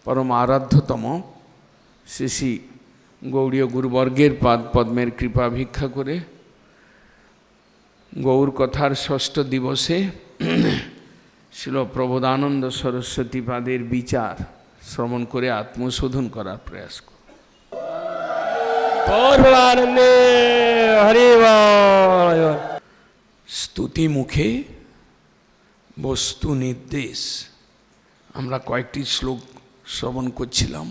परम आराध्यतम श्री श्री गौड़ीय गुरुवर्गेर पाद पद्मेर कृपा भिक्षा करे गौर कथार षष्ठ दिवसे श्रील प्रबोधानंद सरस्वती पादेर विचार श्रवण करे आत्मशोधन करार प्रयास कर। स्तुति मुखे वस्तु निर्देश আমরা কয়েকটি শ্লোক শ্রবণ করছিলাম।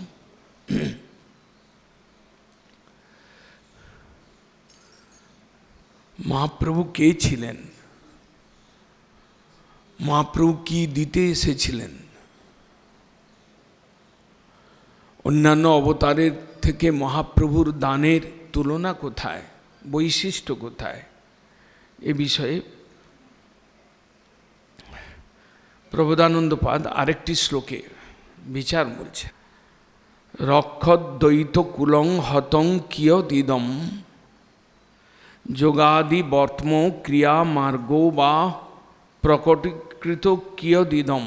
মহাপ্রভু কে ছিলেন, মহাপ্রভু কি দিতে এসেছিলেন, অন্যান্য অবতারের থেকে মহাপ্রভুর দানের তুলনা কোথায়, বৈশিষ্ট্য কোথায়, এ বিষয়ে প্রবোধানন্দ পাদ আরেকটি শ্লোকে বিচার বলছে। রক্ষদ্বৈত কুলং হতং কিয়দিদম যোগাদি বর্তম ক্রিয়া মার্গো বা প্রকটীকৃত কিয়দিদম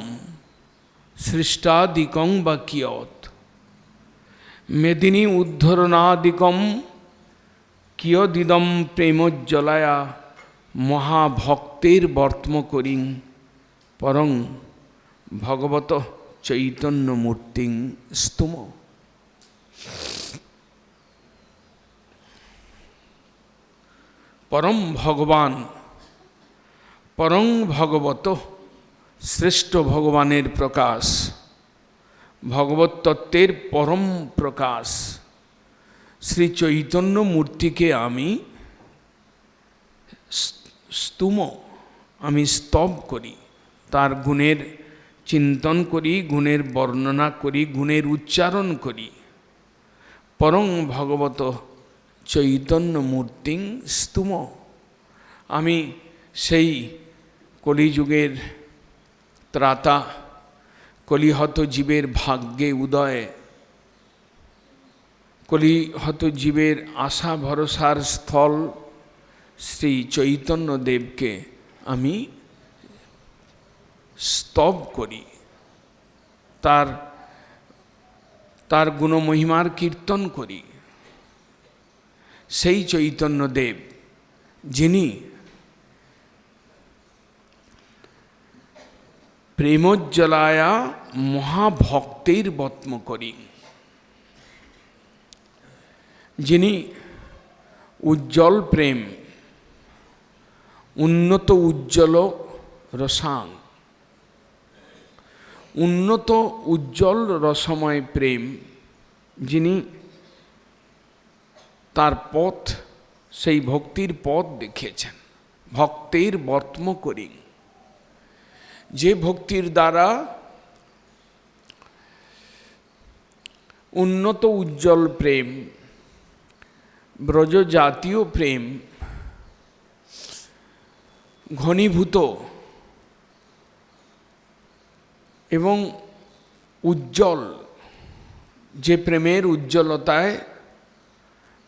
সৃষ্টাদিকং বা কিয়ৎ মেদিনী উদ্ধরণাদিকম কিয়দিদম প্রেমজ্জলায়া মহাভক্তের বর্তম করিং পরং ভগবত চৈতন্য মূর্তিং স্তুম। পরম ভগবান, পরং ভগবত শ্রেষ্ঠ ভগবানের প্রকাশ, ভগবত তত্ত্বের পরম প্রকাশ শ্রী চৈতন্য মূর্তিকে আমি স্তুম, আমি স্তব করি, তার গুণের চিন্তন করি, গুণের বর্ণনা করি, গুণের উচ্চারণ করি। পরং ভগবত চৈতন্য মূর্তিং স্তুম, আমি সেই কলিযুগের ত্রাতা, কলিহত জীবের ভাগ্যে উদয়, কলিহত জীবের আশা ভরসার স্থল শ্রী চৈতন্য দেবকে আমি স্তব করি, তার গুণমহিমার কীর্তন করি। সেই চৈতন্য দেব যিনি প্রেমজ্জলায়া মহাভক্তের বত্ম করি, যিনি উজ্জ্বল প্রেম, উন্নত উজ্জ্বল রসাং, উন্নত উজ্জ্বল রসময় প্রেম, যিনি তার পথ, সেই ভক্তির পথ দেখিয়েছেন। ভক্তের বর্তম করি, যে ভক্তির দ্বারা উন্নত উজ্জ্বল প্রেম, ব্রজ জাতীয় প্রেম ঘনীভূত এবং উজ্জ্বল, যে প্রেমের উজ্জ্বলতায়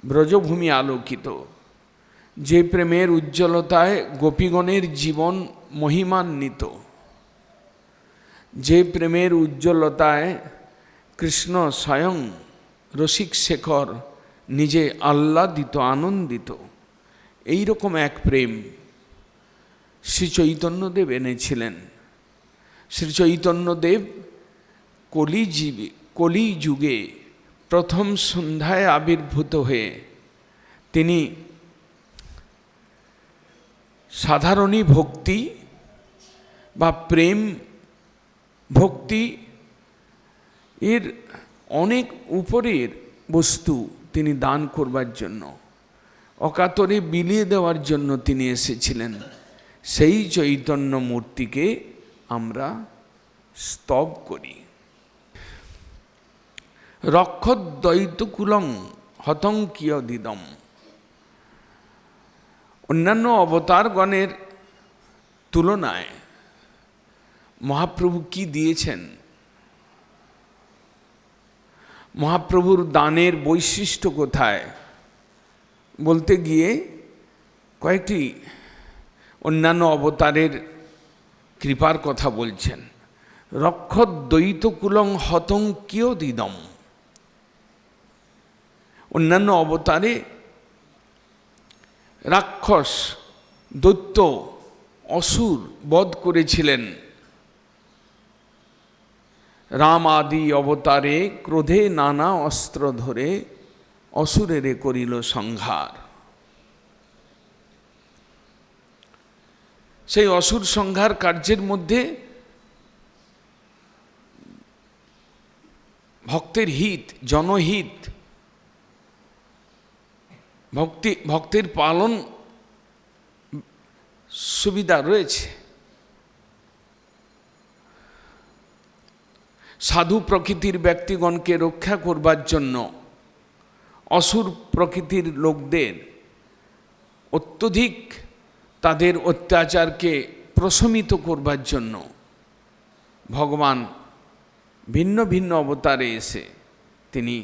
ব্রজভূমি আলোকিত, যে প্রেমের উজ্জ্বলতায় গোপীগণের জীবন মহিমান্বিত, যে প্রেমের উজ্জ্বলতায় কৃষ্ণ স্বয়ং রসিক শেখর নিজে আহ্লাদিত, আনন্দিত, এই রকম এক প্রেম শ্রী চৈতন্যদেব এনেছিলেন। শ্রী চৈতন্যদেব কলিযুগে প্রথম সন্ধ্যায় আবির্ভূত হয়ে তিনি সাধারণী ভক্তি বা প্রেম ভক্তি এর অনেক উপরের বস্তু তিনি দান করবার জন্য, অকাতরে বিলিয়ে দেওয়ার জন্য তিনি এসেছিলেন। সেই চৈতন্য মূর্তিকে আমরা স্তব করি। রক্ষদ্বৈতকুলং হতং কিয়দিদম, অন্যান্য অবতারগণের তুলনায় মহাপ্রভু কি দিয়েছেন, মহাপ্রভুর দানের বৈশিষ্ট্য কোথায় বলতে গিয়ে কয়েকটি অন্যান্য অবতারের কৃপার কথা বলছেন। রক্ষদ্বৈতকুলং হতং কিয়দিদম। অন্যান্য অবতারে রাক্ষস, দৈত্য, অসুর বধ করেছিলেন। রাম আদি অবতারে ক্রোধে নানা অস্ত্র ধরে অসুরেরে করিল সংহার। সেই অসুর সংহার কার্যের মধ্যে ভক্তের হিত, জনহিত, ভক্তের পালন সুবিধা রয়েছে। সাধু প্রকৃতির ব্যক্তিগণকে রক্ষা করবার জন্য, অসুর প্রকৃতির লোকদের অত্যধিক তাদের অত্যাচারকে প্রশমিত করবার জন্য ভগবান ভিন্ন ভিন্ন অবতারে এসে তিনি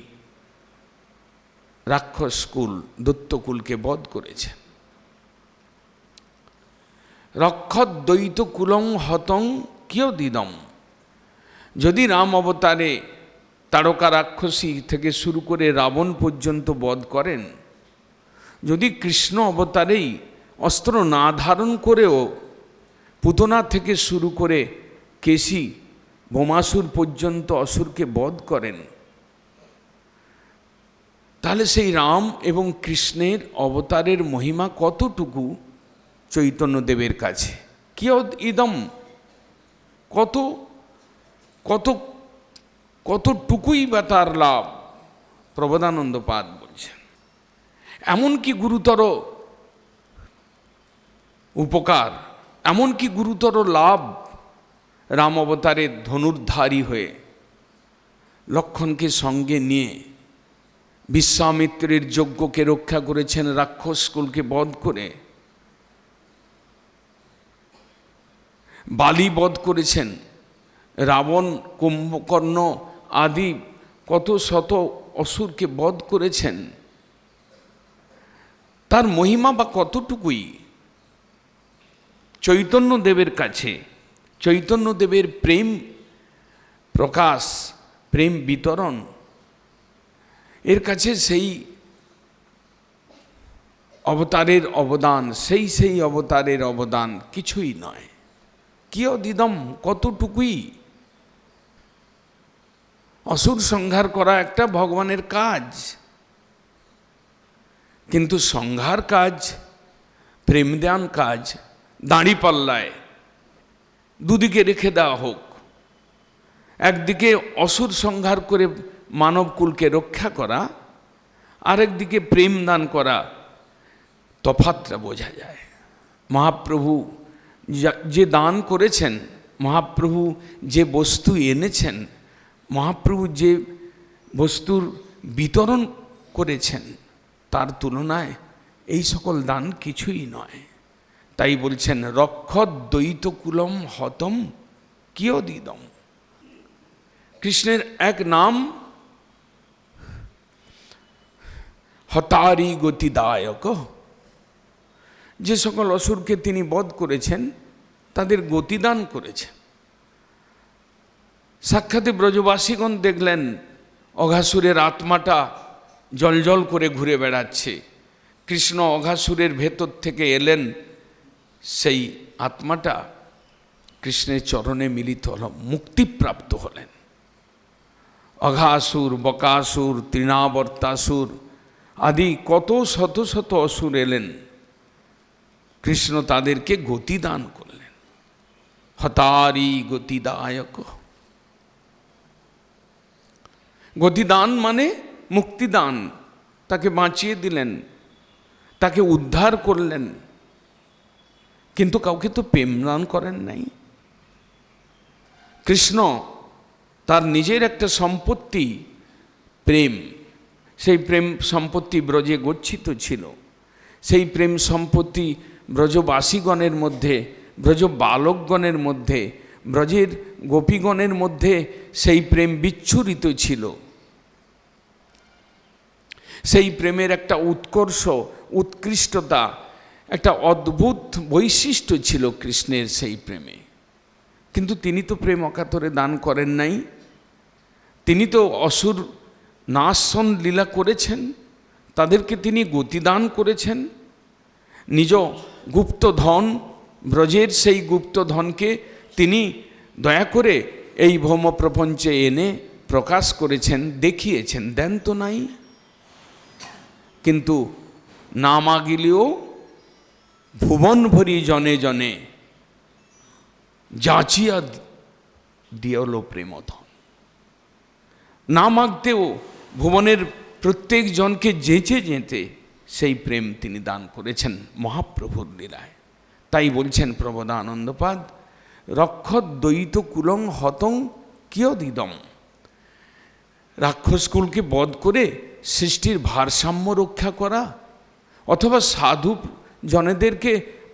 রাক্ষসকুল, দৈত্যকুলকে বধ করেছেন। রক্ষদ্বৈতকুলং হতং কিয়দিদম। যদি রাম অবতারে তারকা রাক্ষসী থেকে শুরু করে রাবণ পর্যন্ত বধ করেন, যদি কৃষ্ণ অবতারেই অস্ত্র না ধারণ করেও পুতনা থেকে শুরু করে কেশী, বোমাসুর পর্যন্ত অসুরকে বধ করেন, তাহলে সেই রাম এবং কৃষ্ণের অবতারের মহিমা কতটুকু চৈতন্যদেবের কাছে? কিয়দ ইদম, কত কত কতটুকুই বা তার লাভ। প্রবোধানন্দ পাদ বলছেন, এমন কি গুরুতর উপকার, এমন কি গুরুতর লাভ রাম অবতারের ধনুর্ধারী হয়ে লক্ষ্মণকে সঙ্গে নিয়ে বিশ্বামিত্রের যজ্ঞকে রক্ষা করেছেন, রাক্ষসকুলকে বধ করে। বালি বধ করেছেন, রাবণ, কুম্ভকর্ণ আদি কত শত অসুরকে বধ করেছেন। তার মহিমা বা কতটুকুই চৈতন্যদেবের কাছে, চৈতন্যদেবের প্রেম প্রকাশ, প্রেম বিতরণ, এর কাছে সেই অবতারের অবদান, সেই অবতারের অবদান কিছুই নয়। কিয়দিদম, কতটুকুই। অসুর সংহার করা একটা ভগবানের কাজ, কিন্তু সংহার কাজ, প্রেমদান কাজ দাঁড়িপাল্লায় দুদিকে রেখে দেওয়া হোক। একদিকে অসুর সংহার করে মানবকুলকে রক্ষা করা, আরেকদিকে প্রেম দান করা, তফাৎটা বোঝা যায়। মহাপ্রভু যে দান করেছেন, মহাপ্রভু যে বস্তু এনেছেন, মহাপ্রভু যে বস্তুর বিতরণ করেছেন, তার তুলনায় এই সকল দান কিছুই নয়। তাই বলছেন রক্ষদ্বৈতকুলম হতম কিয়দিদম। কৃষ্ণের এক নাম হতারি গতিদায়ক। যে সকল অসুরকে তিনি বধ করেছেন তাদের গতিদান করেছেন। সাক্ষাতে ব্রজবাসীগণ দেখলেন অঘাসুরের আত্মাটা জলজল করে ঘুরে বেড়াচ্ছে। কৃষ্ণ অঘাসুরের ভেতর থেকে এলেন, সেই আত্মাটা কৃষ্ণের চরণে মিলিত হল, মুক্তিপ্রাপ্ত হলেন। অঘাসুর, বকাসুর, তৃণাবর্তাসুর আদি কত শত শত অসুর এলেন, কৃষ্ণ তাদেরকে গতিদান করলেন। হতারি গতিদায়ক। গতিদান মানে মুক্তিদান, তাকে বাঁচিয়ে দিলেন, তাকে উদ্ধার করলেন, কিন্তু কাউকে তো প্রেম দান করেন নাই। কৃষ্ণ তার নিজের একটা সম্পত্তি প্রেম, সেই প্রেম সম্পত্তি ব্রজে গচ্ছিত ছিল। সেই প্রেম সম্পত্তি ব্রজবাসীগণের মধ্যে, ব্রজ বালকগণের মধ্যে, ব্রজের গোপীগণের মধ্যে সেই প্রেম বিচ্ছুরিত ছিল। সেই প্রেমের একটা উৎকর্ষ, উৎকৃষ্টতা একটা অদ্ভুত বৈশিষ্ট্য ছিল কৃষ্ণের সেই প্রেমে। কিন্তু তিনি তো প্রেম অকাতরে দান করেন নাই। তিনি তো অসুর নাশন লীলা করেছেন, তাদেরকে তিনি গতিদান করেছেন। নিজ গুপ্তধন, ব্রজের সেই গুপ্তধনকে তিনি দয়া করে এই ভৌম প্রপঞ্চে এনে প্রকাশ করেছেন, দেখিয়েছেন, দেন তো নাই। কিন্তু না মাগিলেও ভুবন ভরি জনে জনে যাচিয়া দিয়ল প্রেমধন। না মাগতেও ভুবনের প্রত্যেক জনকে যেচে যেতে সেই প্রেম তিনি দান করেছেন মহাপ্রভুর লীলায়। তাই বলছেন প্রবোধানন্দপাদ, রক্ষদ্বৈত কুলং হতং কিয়দিদম। রাক্ষসকুলকে বধ করে সৃষ্টির ভারসাম্য রক্ষা করা অথবা সাধু জনেদেরকে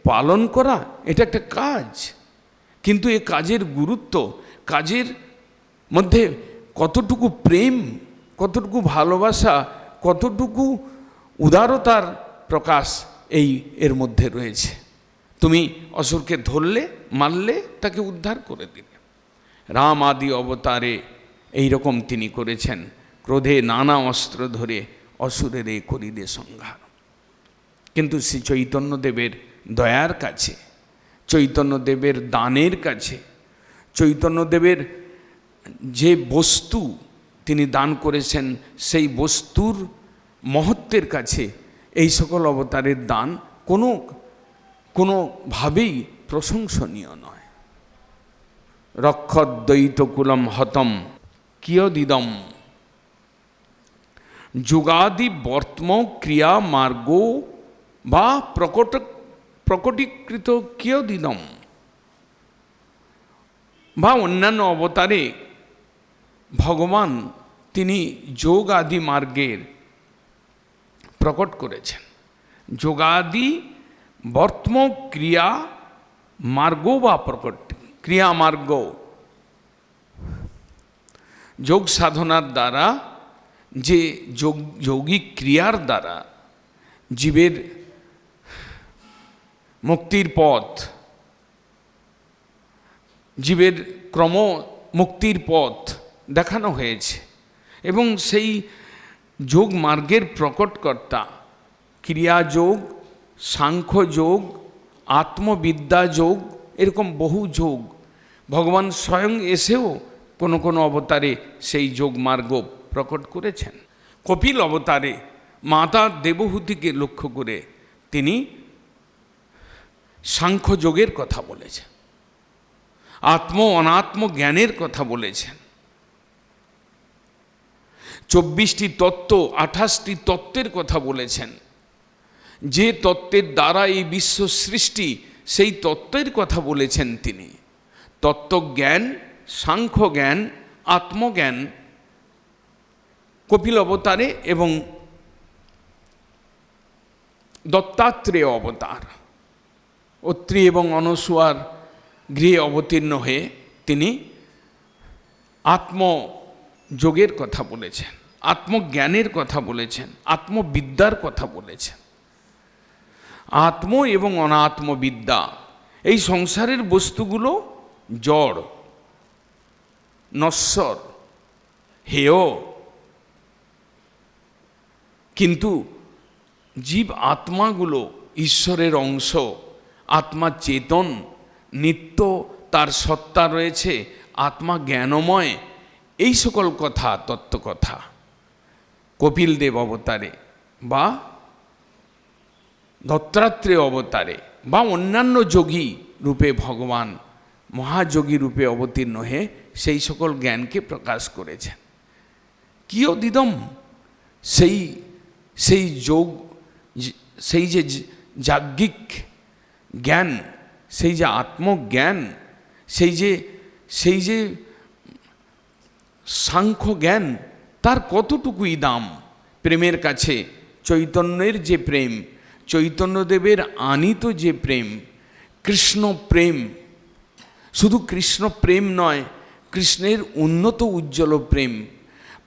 পালন করা, এটা একটা কাজ। কিন্তু এ কাজের গুরুত্ব, কাজের মধ্যে কতটুকু প্রেম, কতটুকু ভালোবাসা, কতটুকু উদারতার প্রকাশ এর মধ্যে রয়েছে। তুমি অসুরকে ধরলে, মারলে, তাকে উদ্ধার করে দিলে। রাম আদি অবতারে এই রকম তিনি করেছেন, ক্রোধে নানা অস্ত্র ধরে অসুরের এ করিলে সংহার। কিন্তু শ্রী চৈতন্যদেবের দয়ার কাছে, চৈতন্যদেবের দানের কাছে, চৈতন্যদেবের যে বস্তু তিনি দান করেছেন সেই বস্তুর মহত্বের কাছে এই সকল অবতারের দান কোনোভাবেই প্রশংসনীয় নয়। রক্ষদ্বৈতকুলম হতম কিয়দিদম যুগাদি বর্তম ক্রিয়া মার্গ বা প্রকটীকৃত কিয়দিদম। বা অন্যান্য অবতারে ভগবান তিনি যোগ আদি মার্গের প্রকট করেছেন। যোগাদি বর্তম ক্রিয়া মার্গ বা প্রকট ক্রিয়া মার্গ, যোগ সাধনার দ্বারা যে যৌগিক ক্রিয়ার দ্বারা জীবের মুক্তির পথ, জীবের ক্রম মুক্তির পথ দেখানো হয়েছে। এবং সেই যোগ মার্গের প্রকটকর্তা ক্রিয়াযোগ, সাংখ্যযোগ, আত্মবিদ্যা যোগ, এরকম বহু যোগ ভগবান স্বয়ং এসেও কোনো কোনো অবতারে সেই যোগ মার্গ প্রকট করেছেন। কপিল অবতারে মাতা দেবহূতিকে লক্ষ্য করে তিনি সাংখ্যযোগের কথা বলেছেন, আত্ম অনাত্ম জ্ঞানের কথা বলেছেন। 24টি তত্ত্ব, 28টি তত্ত্বের কথা বলেছেন। যে তত্ত্বের দ্বারা এই বিশ্ব সৃষ্টি, সেই তত্ত্বের কথা বলেছেন তিনি। তত্ত্বজ্ঞান, সাংখ্যজ্ঞান, আত্মজ্ঞান কপিল অবতারে এবং দত্তাত্রেয় অবতার অত্রি এবং অনসূয়ার গৃহে অবতীর্ণ হয়ে তিনি আত্মযোগের কথা বলেছেন, আত্মজ্ঞানের কথা বলেছেন, আত্মবিদ্যার কথা বলেছেন। আত্ম এবং অনাত্মবিদ্যা, এই সংসারের বস্তুগুলো জড়, নশ্বর, হেয়। কিন্তু জীব আত্মাগুলো ঈশ্বরের অংশ, আত্মা চেতন, নিত্য তার সত্তা রয়েছে, আত্মা জ্ঞানময়। এই সকল কথা, তত্ত্বকথা কপিল দেব অবতারে বা দত্তাত্রেয় অবতারে বা অন্যান্য যোগী রূপে ভগবান মহাযোগী রূপে অবতীর্ণ হয়ে সেই সকল জ্ঞানকে প্রকাশ করেছেন। কিয়দিদম, সেই যোগ, সেই যে যাজ্ঞিক জ্ঞান, সেই যে আত্মজ্ঞান, সেই যে সাংখ্য জ্ঞান, তার কতটুকুই দাম প্রেমের কাছে। চৈতন্যের যে প্রেম, চৈতন্যদেবের আনিত যে প্রেম, কৃষ্ণ প্রেম, শুধু কৃষ্ণ প্রেম নয়, কৃষ্ণের উন্নত উজ্জ্বল প্রেম,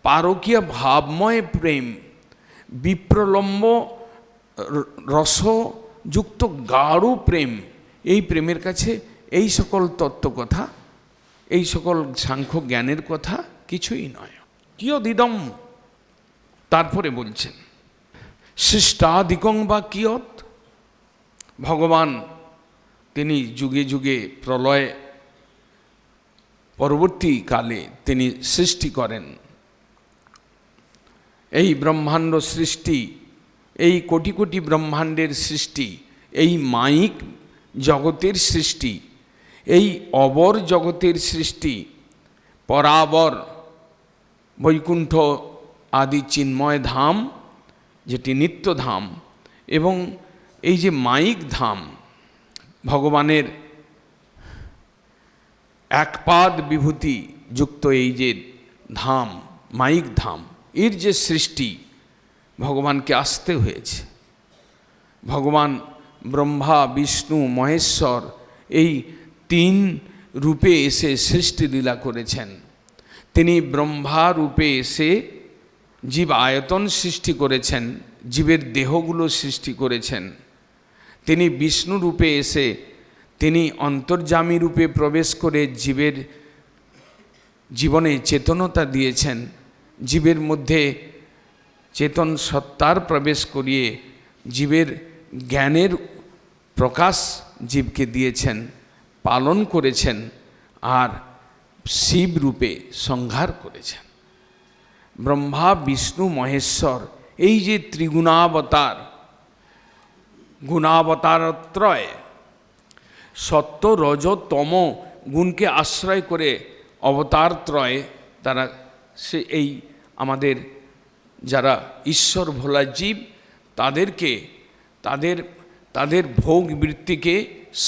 পারকীয় ভাবময় প্রেম, বিপ্রলম্ব রস যুক্ত গাঢ় প্রেম, এই প্রেমের কাছে এই সকল তত্ত্বকথা, এই সকল সাংখ্য জ্ঞানের কথা কিছুই নয়। কিয়দিদম, তারপরে বলছেন সৃষ্টাদিকং বা কিয়ৎ, ভগবান তিনি যুগে যুগে প্রলয় পরবর্তীকালে তিনি সৃষ্টি করেন। এই ব্রহ্মাণ্ড সৃষ্টি, এই কোটি কোটি ব্রহ্মাণ্ডের সৃষ্টি, এই মায়িক জগতের সৃষ্টি, এই অবর জগতের সৃষ্টি, পরাবর বৈকুণ্ঠ আদি চিন্ময় ধাম যেটি নিত্যধাম, এবং এই যে মায়িক ধাম, ভগবানের একপাদ বিভূতি যুক্ত এই যে ধাম, মায়িক ধাম, এর যে সৃষ্টি, ভগবানকে আসতে হয়েছে। ভগবান ব্রহ্মা বিষ্ণু মহেশ্বর এই তিন রূপে এসে সৃষ্টি লীলা করেছেন। তিনি ব্রহ্মা রূপে এসে জীব আয়তন সৃষ্টি করেছেন, জীবের দেহগুলো সৃষ্টি করেছেন। তিনি বিষ্ণু রূপে এসে তিনি অন্তর্যামী রূপে প্রবেশ করে জীবের জীবনে চেতনতা দিয়েছেন, জীবের মধ্যে চেতন সত্তার প্রবেশ করিয়ে জীবের জ্ঞানের প্রকাশ জীবকে দিয়েছেন, পালন করেছেন, আর শিব রূপে সংহার করেছেন। ব্রহ্মা বিষ্ণু মহেশ্বর এই যে ত্রিগুণাবতার, গুণাবতারত্রয়, সত্য রজ তম গুণকে আশ্রয় করে অবতারত্রয়, তারা সে এই আমাদের যারা ঈশ্বর ভোলা জীব, তাদেরকে তাদের ভোগ বৃত্তিকে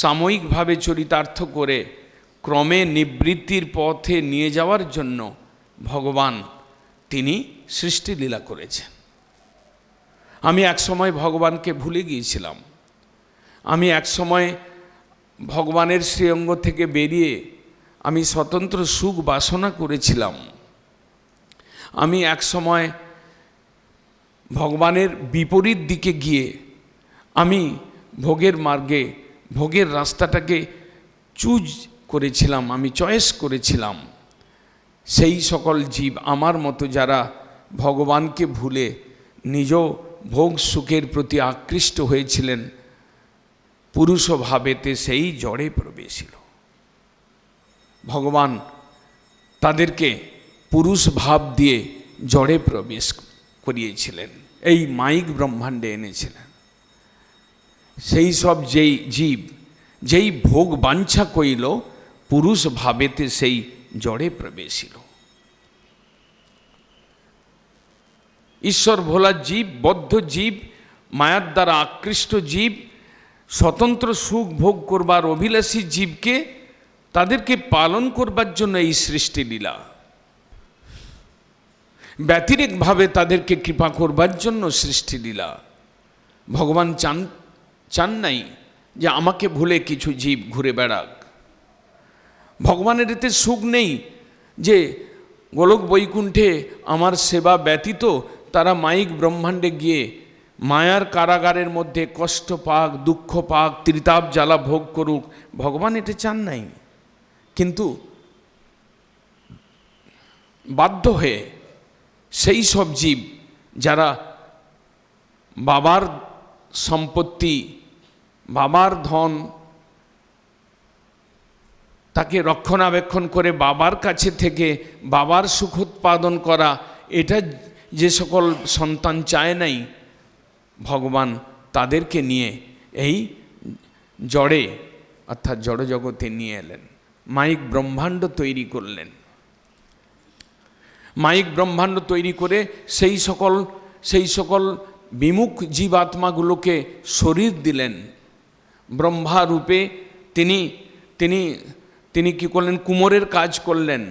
সাময়িকভাবে চরিতার্থ করে ক্রমে নিবৃত্তির পথে নিয়ে যাওয়ার জন্য ভগবান তিনি সৃষ্টিলীলা করেছেন। আমি এক সময় ভগবানকে ভুলে গিয়েছিলাম। আমি এক সময় ভগবানের শ্রীঅঙ্গ থেকে বেরিয়ে আমি স্বতন্ত্র সুখ বাসনা করেছিলাম। আমি এক সময় ভগবানের বিপরীত দিকে গিয়ে আমি ভোগের মার্গে, ভোগের রাস্তাটাকে চুজ করেছিলাম, আমি চয়েস করেছিলাম। সেই সকল জীব আমার মতো যারা ভগবানকে ভুলে নিজ ভোগ সুখের প্রতি আকৃষ্ট হয়েছিলেন, পুরুষ ভাবেতে সেই জড়ে প্রবেশিল। ভগবান তাদেরকে পুরুষ ভাব দিয়ে জড়ে প্রবেশ করিয়েছিলেন, এই মায়িক ব্রহ্মাণ্ডে এনেছিলেন। সেই সব যেই জীব যেই ভোগ বাঞ্ছা কইল, পুরুষ ভাবেতে সেই জড়ে প্রবেশিল। ঈশ্বর ভোলা জীব, বদ্ধ জীব, মায়ার দ্বারা আকৃষ্ট জীব, স্বতন্ত্র সুখ ভোগ করবার অভিলাষী জীবকে তাদেরকে পালন করবার জন্য এই সৃষ্টি লীলা, ব্যতিরেকভাবে তাদেরকে কৃপা করবার জন্য সৃষ্টি লীলা। ভগবান চান নাই যে আমাকে ভুলে কিছু জীব ঘুরে বেড়াক। ভগবানের এতে সুখ নেই যে গোলক বৈকুণ্ঠে আমার সেবা ব্যতীত তারা মায়িক ব্রহ্মাণ্ডে গিয়ে মায়ার কারাগারের মধ্যে কষ্ট পাক, দুঃখ পাক, ত্রিতাপ জ্বালা ভোগ করুক। ভগবান এটা চান নাই। কিন্তু বাধ্য হয়ে সেই সব জীব যারা বাবার সম্পত্তি, বাবার ধন, তাকে রক্ষণাবেক্ষণ করে বাবার কাছে থেকে বাবার সুখ উৎপাদন করা, এটা যে সকল সন্তান চায় নাই, ভগবান তাদেরকে নিয়ে এই জড়ে অর্থাৎ জড় জগতে নিয়ে এলেন, মায়িক ব্রহ্মাণ্ড তৈরি করলেন। মায়িক ব্রহ্মাণ্ড তৈরি করে সেই সকল বিমুখ জীবাত্মাগুলোকে শরীর দিলেন। ব্রহ্মা রূপে তিনি তিনি তিনি কি করলেন? কুমোরের কাজ করলেন।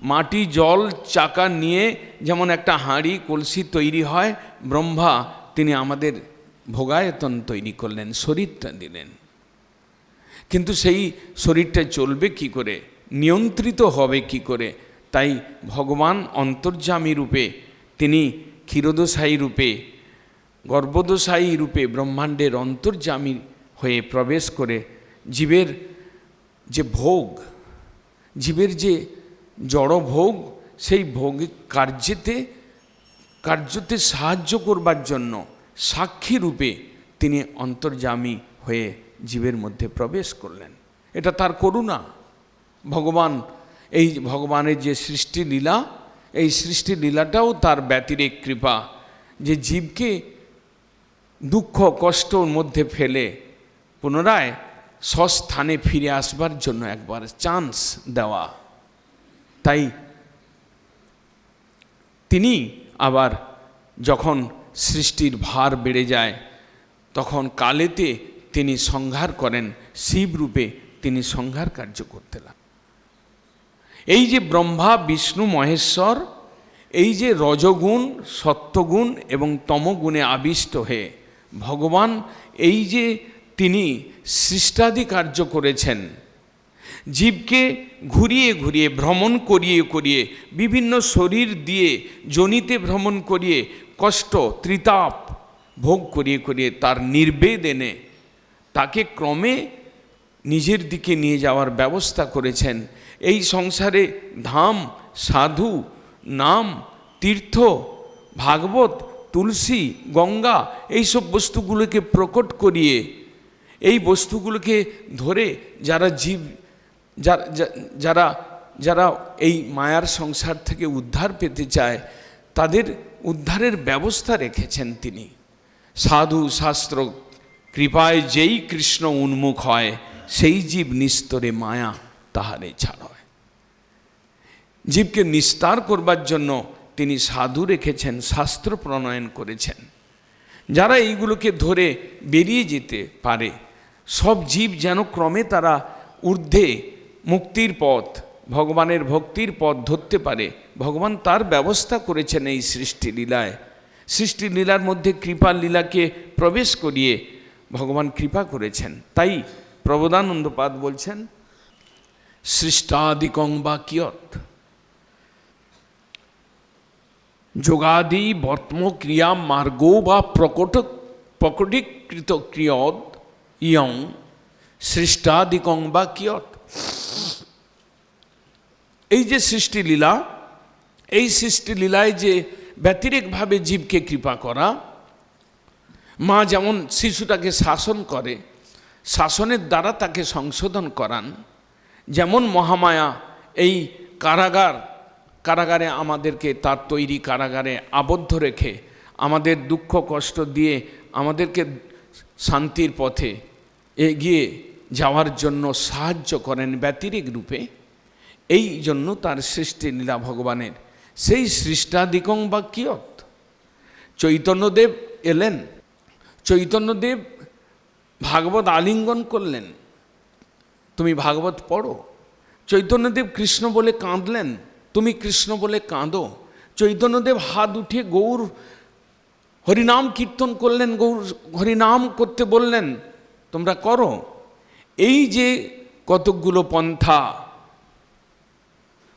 মাটি জল চাকা নিয়ে যেমন একটা হাঁড়ি কলসি তৈরি হয়, ব্রহ্মা তিনি আমাদের ভোগায়তন তৈরি করলেন, শরীরটা দিলেন। কিন্তু সেই শরীরটা চলবে কি করে, নিয়ন্ত্রিত হবে কি করে? তাই ভগবান অন্তর্যামী রূপে, তিনি ক্ষীরোদশায়ী রূপে গর্ভদোষায়ী রূপে ব্রহ্মাণ্ডের অন্তর্যামী হয়ে প্রবেশ করে জীবের যে ভোগ, জীবের যে জড় ভোগ, সেই ভোগ কার্যতে সাহায্য করবার জন্য সাক্ষী রূপে তিনি অন্তর্যামী হয়ে জীবের মধ্যে প্রবেশ করলেন। এটা তার করুণা। ভগবানের যে সৃষ্টি লীলা, এই সৃষ্টি লীলাটাও তার ব্যতিরেক কৃপা, যে জীবকে দুঃখ কষ্টর মধ্যে ফেলে পুনরায় স্বস্থানে ফিরে আসবার জন্য একবার চান্স দেওয়া। তাই তিনি আবার যখন সৃষ্টির ভার বেড়ে যায় তখন কালেতে তিনি সংহার করেন, শিব রূপে তিনি সংহার কার্য করতে লাগেন। এই যে ব্রহ্মা বিষ্ণু মহেশ্বর, এই যে রজগুণ সত্যগুণ এবং তমগুণে আবিষ্ট হয়ে ভগবান এই যে তিনি সৃষ্টাদি কার্য করেছেন, জীবকে ঘুরিয়ে ঘুরিয়ে ভ্রমণ করিয়ে করিয়ে বিভিন্ন শরীর দিয়ে যোনিতে ভ্রমণ করিয়ে কষ্ট ত্রিতাপ ভোগ করিয়ে করিয়ে তার নির্বেদ এনে তাকে ক্রমে নিজের দিকে নিয়ে যাওয়ার ব্যবস্থা করেছেন। এই সংসারে ধাম, সাধু, নাম, তীর্থ, ভাগবত, তুলসী, গঙ্গা এইসব বস্তুগুলোকে প্রকট করিয়ে, এই বস্তুগুলোকে ধরে যারা জীব যারা এই মায়ার সংসার থেকে উদ্ধার পেতে চায় তাদের উদ্ধারের ব্যবস্থা রেখেছেন তিনি। সাধু শাস্ত্র কৃপায় যেই কৃষ্ণ উন্মুখ হয়, সেই জীব নিস্তরে মায়া তাহারে ছাড় হয়। জীবকে নিস্তার করবার জন্য তিনি সাধু রেখেছেন, শাস্ত্র প্রণয়ন করেছেন, যারা এইগুলোকে ধরে বেরিয়ে যেতে পারে। সব জীব যেন ক্রমে তারা ঊর্ধ্বে মুক্তির পথ, ভগবানের ভক্তির পথ ধরতে পারে, ভগবান তার ব্যবস্থা করেছেন এই সৃষ্টি লীলায়। সৃষ্টি লীলার মধ্যে কৃপা লীলাকে প্রবেশ করিয়ে ভগবান কৃপা করেছেন। তাই প্রবোধানন্দপাদ বলছেন, সৃষ্টাদিকং বা কিয়ৎ যোগাদি বর্তম ক্রিয়া মার্গো বা প্রকটীকৃত ক্রিয়দ ইয়ং সৃষ্টাদিকং বা কিয়ৎ। এই যে সৃষ্টি লীলা, এই সৃষ্টি লীলায় যে ব্যতিরেকভাবে জীবকে কৃপা করা, মা যেমন শিশুটাকে শাসন করে, শাসনের দ্বারা তাকে সংশোধন করান, যেমন মহামায়া এই কারাগারে আমাদেরকে, তার তৈরি কারাগারে আবদ্ধ রেখে আমাদের দুঃখ কষ্ট দিয়ে আমাদেরকে শান্তির পথে এগিয়ে যাওয়ার জন্য সাহায্য করেন ব্যতিরেক রূপে। এই জন্য তার সৃষ্টি লীলা ভগবানের। সেই সৃষ্টাদিকং বা কিয়ৎ। চৈতন্যদেব এলেন, চৈতন্যদেব ভাগবত আলিঙ্গন করলেন, তুমি ভাগবত পড়ো। চৈতন্যদেব কৃষ্ণ বলে কাঁদলেন, তুমি কৃষ্ণ বলে কাঁদো। চৈতন্যদেব হাত উঠে গৌর হরিনাম কীর্তন করলেন, গৌর হরিনাম করতে বললেন, তোমরা করো। এই যে কতকগুলো পন্থা,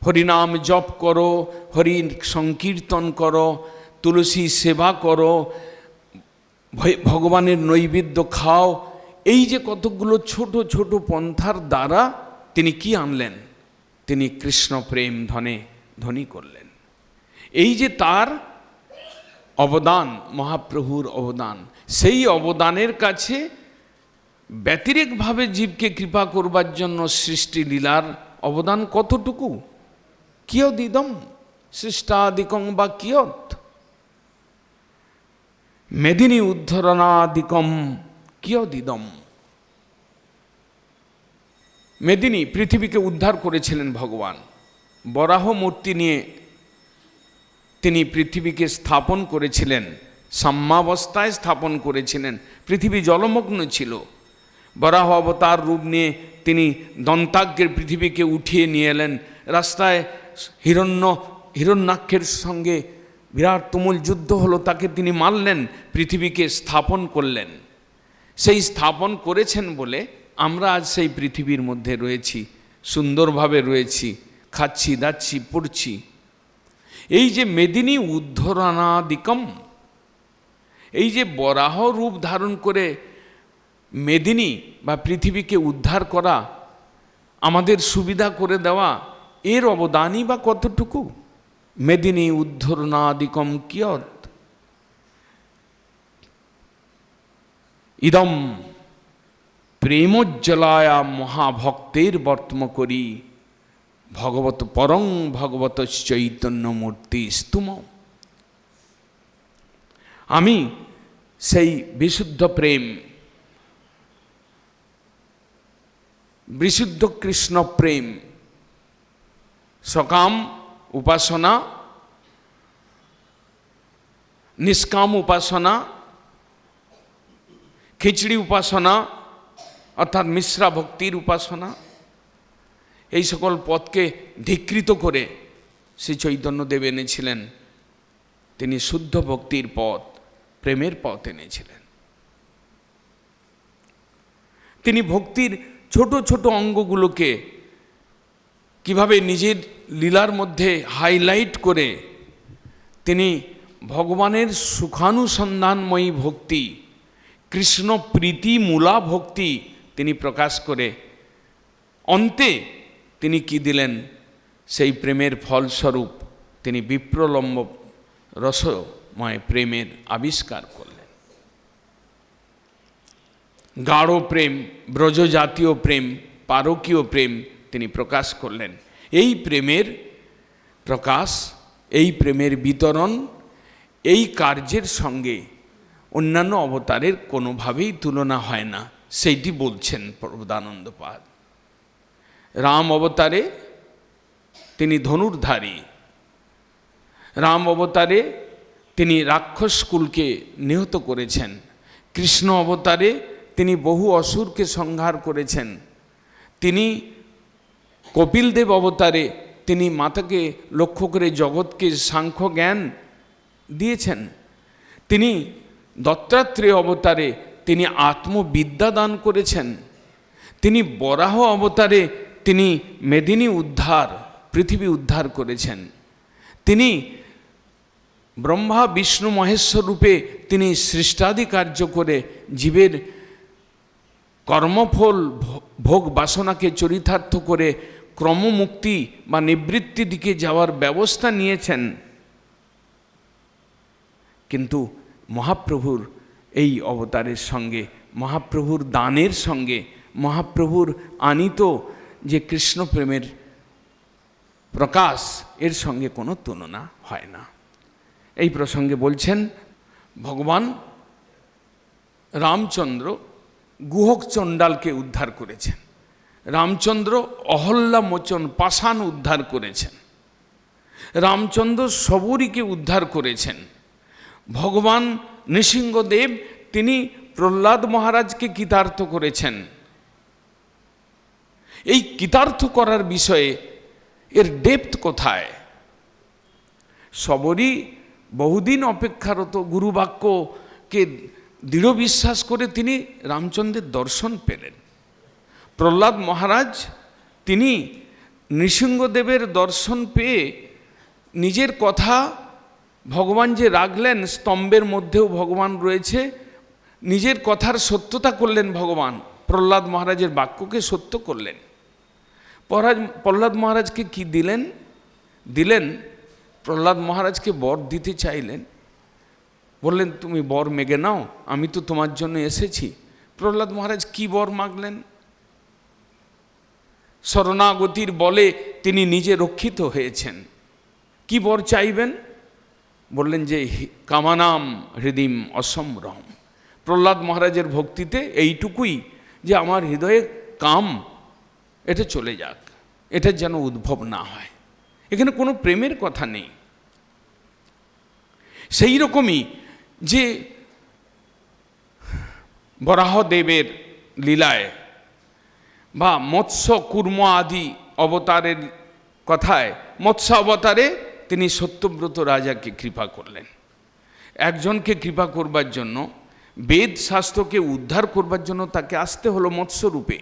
হরিনাম জপ করো, হরি সংকীর্তন করো, তুলসী সেবা করো, ভগবানের নৈবেদ্য খাও, এই যে কতকগুলো ছোট ছোট পন্থার দ্বারা তিনি কি আনলেন? তিনি কৃষ্ণ প্রেম ধনী করলেন। এই যে তার অবদান, মহাপ্রভুর অবদান, সেই অবদানের কাছে ব্যতিরেকভাবে জীবকে কৃপা করবার জন্য সৃষ্টি লীলার অবদান কতটুকু? কিয়দিদম সৃষ্টাদিকং বা কিয়ৎ মেদিনী উদ্ধরণাদিকম কিয়দিদম। মেদিনী পৃথিবীকে উদ্ধার করেছিলেন ভগবান, বরাহ মূর্তি নিয়ে তিনি পৃথিবীকে স্থাপন করেছিলেন, সাম্যাবস্থায় স্থাপন করেছিলেন। পৃথিবী জলমগ্ন ছিল, বরাহ অবতার রূপ নিয়ে তিনি দন্তাগ্রের পৃথিবীকে উঠিয়ে নিয়ে এলেন। রাস্তায় হিরণ্যাক্ষের সঙ্গে বিরাট তুমুল যুদ্ধ হলো, তাকে তিনি মারলেন, পৃথিবীকে স্থাপন করলেন। সেই স্থাপন করেছেন বলে আমরা আজ সেই পৃথিবীর মধ্যে রয়েছি, সুন্দরভাবে রয়েছি, খাচ্ছি দাচ্ছি পড়ছি। এই যে মেদিনী উদ্ধরণাদিকম, এই যে বরাহ রূপ ধারণ করে মেদিনী বা পৃথিবীকে উদ্ধার করা, আমাদের সুবিধা করে দেওয়া, এর অবদানই বা কতটুকু? মেদিনী উদ্ধরণাদিকম কিয়ৎ ইদম প্রেমোজ্জ্বলায়া মহাভক্তের বর্তম করি ভগবত পরং ভগবত চৈতন্য মূর্তি স্তুম। আমি সেই বিশুদ্ধ প্রেম, বিশুদ্ধ কৃষ্ণ প্রেম, সকাম উপাসনা, নিষ্কাম উপাসনা, খিচড়ি উপাসনা অর্থাৎ মিশ্রা ভক্তির উপাসনা, এই সকল পথকে ধিকৃত করে শ্রী চৈতন্যদেব এনেছিলেন। তিনি শুদ্ধ ভক্তির পথ, প্রেমের পথ এনেছিলেন। তিনি ভক্তির ছোট ছোট অঙ্গগুলোকে কিভাবে নিজের লীলার মধ্যে হাইলাইট করে তিনি ভগবানের সুখানুসন্ধানময়ী ভক্তি, কৃষ্ণ প্রীতি মূলা ভক্তি তিনি প্রকাশ করে অন্তে তিনি কি দিলেন? সেই প্রেমের ফলস্বরূপ তিনি বিপ্রলম্ব রসময় প্রেমের আবিষ্কার করলেন। গাঢ় প্রেম, ব্রজজাতীয় প্রেম, পারকীয় প্রেম তিনি প্রকাশ করলেন। এই প্রেমের প্রকাশ, এই প্রেমের বিতরণ, এই কার্যের সঙ্গে অন্যান্য অবতারের কোনোভাবেই তুলনা হয় না, সেইটি বলছেন প্রবোধানন্দপাদ। রাম অবতারে তিনি ধনুর্ধারী, রাম অবতারে তিনি রাক্ষসকুলকে নিহত করেছেন, কৃষ্ণ অবতারে তিনি বহু অসুরকে সংহার করেছেন, তিনি কপিলদেব অবতারে তিনি মাতাকে লক্ষ্য করে জগৎকে সাংখ্য জ্ঞান দিয়েছেন, তিনি দত্তাত্রেয় অবতারে তিনি আত্মবিদ্যা দান করেছেন, তিনি বরাহ অবতারে তিনি মেদিনী উদ্ধার, পৃথিবী উদ্ধার করেছেন, তিনি ব্রহ্মা বিষ্ণু মহেশ্বর রূপে তিনি সৃষ্টাদি কার্য করে জীবের কর্মফল ভোগ বাসনাকে চরিতার্থ করে ক্রমমুক্তি বা নিবৃত্তি দিকে যাওয়ার ব্যবস্থা নিয়েছেন। কিন্তু মহাপ্রভুর এই অবতারের সঙ্গে, মহাপ্রভুর দানের সঙ্গে, মহাপ্রভুর আনিত যে কৃষ্ণ প্রেমের প্রকাশ, এর সঙ্গে কোনো তুলনা হয় না। এই প্রসঙ্গে বলছেন, ভগবান রামচন্দ্র গুহক চণ্ডালকে উদ্ধার করেছেন, রামচন্দ্র অহল্যা মোচন পাষাণ উদ্ধার করেছেন, রামচন্দ্র শবরীকে উদ্ধার করেছেন, ভগবান নৃসিংহদেব তিনি প্রহ্লাদ মহারাজকে কৃতার্থ করেছেন। এই কৃতার্থ করার বিষয়ে এর ডেপথ কোথায়? শবরী বহুদিন অপেক্ষারত গুরুবাক্যকে দৃঢ় বিশ্বাস করে তিনি রামচন্দ্রের দর্শন পেলেন। প্রহ্লাদ মহারাজ তিনি নৃসিংহদেবের দর্শন পেয়ে নিজের কথা ভগবান যে রাখলেন, স্তম্ভের মধ্যেও ভগবান রয়েছে, নিজের কথার সত্যতা করলেন ভগবান, প্রহ্লাদ মহারাজের বাক্যকে সত্য করলেন। প্রহ্লাদ মহারাজকে কি দিলেন? প্রহ্লাদ মহারাজকে বর দিতে চাইলেন, বললেন তুমি বর মেগে নাও, আমি তো তোমার জন্য এসেছি। প্রহ্লাদ মহারাজ কি বর মাগলেন? শরণাগতির বলে তিনি নিজে রক্ষিত হয়েছেন। কি বর চাইবেন? বললেন যে কামানাম হৃদিম অসম্ভ্রম। প্রহ্লাদ মহারাজের ভক্তিতে এইটুকুই যে আমার হৃদয়ে কাম এটা চলে যাক, এটা যেন উদ্ভব না হয়। এখানে কোনো প্রেমের কথা নেই। সেই রকমই যে বরাহদেবের লীলায় বা মৎস্য কুর্ম আদি অবতারের কথায়, মৎস্য অবতারে তিনি সত্যব্রত রাজাকে কৃপা করলেন। একজনকে কৃপা করবার জন্য, বেদ শাস্ত্রকে উদ্ধার করবার জন্য তাকে আসতে হলো মৎস্যরূপে।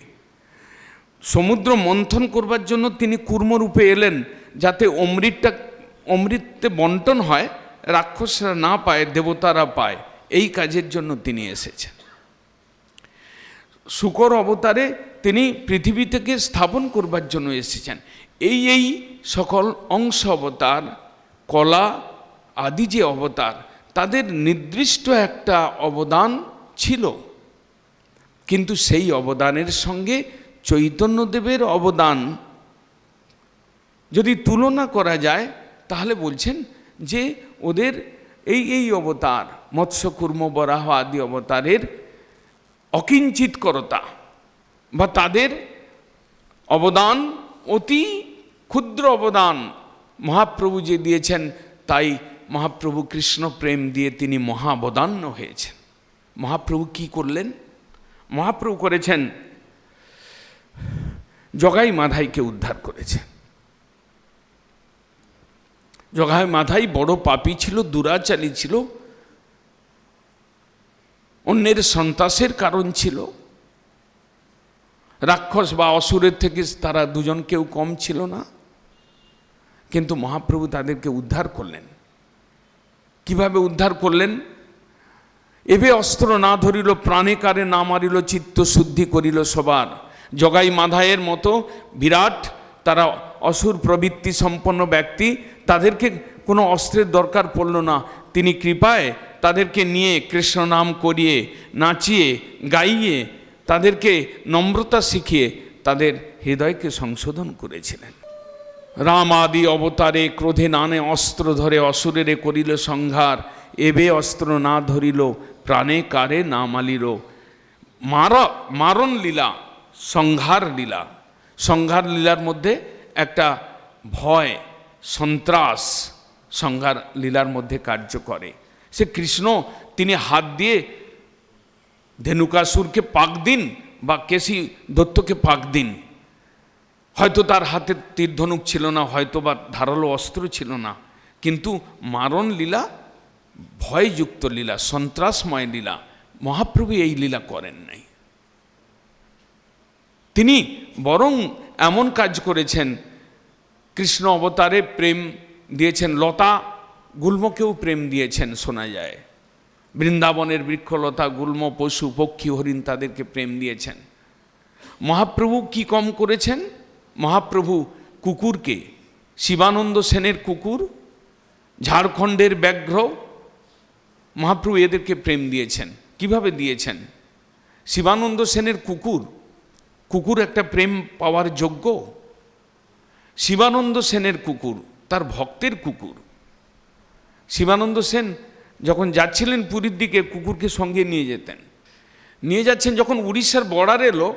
সমুদ্র মন্থন করবার জন্য তিনি কুর্মরূপে এলেন, যাতে অমৃততে বন্টন হয়, রাক্ষসরা না পায়, দেবতারা পায়। এই কাজের জন্য তিনি এসেছেন। শূকর অবতারে তিনি পৃথিবী থেকে স্থাপন করবার জন্য এসেছেন। এই সকল অংশ অবতার, কলা আদি যে অবতার, তাদের নির্দিষ্ট একটা অবদান ছিল, কিন্তু সেই অবদানের সঙ্গে চৈতন্যদেবের অবদান যদি তুলনা করা যায়, তাহলে বলছেন যে ওদের এই অবতার, মৎস্য কুর্ম বরাহ আদি অবতারের অকিঞ্চিতকরতা বা তাদের অবদান অতি ক্ষুদ্র অবদান মহাপ্রভু যে দিয়েছেন, তাই মহাপ্রভু কৃষ্ণ প্রেম দিয়ে তিনি মহাবদান্য হয়েছেন। মহাপ্রভু কি করলেন? মহাপ্রভু করেছেন জগাই মাধাইকে উদ্ধার করেছেন। জগাই মাধাই বড় পাপী ছিল, দুরাচারী ছিল, অন্যের সন্ত্রাসের কারণ ছিল। রাক্ষস বা অসুরের থেকে তারা দুজন কেউ কম ছিল না, কিন্তু মহাপ্রভু তাদেরকে উদ্ধার করলেন। কিভাবে উদ্ধার করলেন? এবে অস্ত্র না ধরিল, প্রাণে কারে না মারিল, চিত্ত শুদ্ধি করিল সবার। জগাই মাধাইয়ের মতো বিরাট তারা অসুর প্রবৃত্তি সম্পন্ন ব্যক্তি, তাদেরকে কোনো অস্ত্রের দরকার পড়ল না। তিনি কৃপায় তাদেরকে নিয়ে কৃষ্ণ নাম করিয়ে, নাচিয়ে, গাইয়ে, তাদেরকে নম্রতা শিখিয়ে তাদের হৃদয়কে সংশোধন করেছিলেন। রাম আদি অবতারে ক্রোধে নানে অস্ত্র ধরে অসুরেরে করিল সংহার। এবে অস্ত্র না ধরিল, প্রাণে কারে না মালিল। মারণ লীলা, সংহার লীলা। সংহার লীলার মধ্যে একটা ভয়, সন্ত্রাস সংহার লীলার মধ্যে কার্য করে। সে কৃষ্ণ তিনি হাত দিয়ে ধেনুকাসুরকে পাক দিন বা কেশি দত্তকে পাক দিন। হয়তো তার হাতে তীরধনুক ছিল না, হয়তো বা ধারালো অস্ত্র ছিল না, কিন্তু মারণ লীলা ভয়যুক্ত লীলা, সন্ত্রাসময় লীলা। মহাপ্রভু এই লীলা করেন নাই। তিনি বরং এমন কাজ করেছেন, কৃষ্ণ অবতারে প্রেম দিয়েছেন, লতা গুল্মকেও প্রেম দিয়েছেন শোনা যায়। বৃন্দাবনের বৃক্ষলতা, গুল্ম, পশু পক্ষী, হরিণ তাদেরকে প্রেম দিয়েছেন। মহাপ্রভু কি কম করেছেন? মহাপ্রভু কুকুরকে, শিবানন্দ সেনের কুকুর, ঝাড়খণ্ডের ব্যাঘ্র, মহাপ্রভু এদেরকে প্রেম দিয়েছেন। কিভাবে দিয়েছেন? শিবানন্দ সেনের কুকুর, কুকুর একটা প্রেম পাওয়ার যোগ্য। শিবানন্দ সেনের কুকুর তার ভক্তের কুকুর। শিবানন্দ সেন যখন যাচ্ছিলেন পুরীর দিকে, কুকুরকে সঙ্গে নিয়ে যেতেন। নিয়ে যাচ্ছেন, যখন উড়িষ্যার বর্ডার এলো,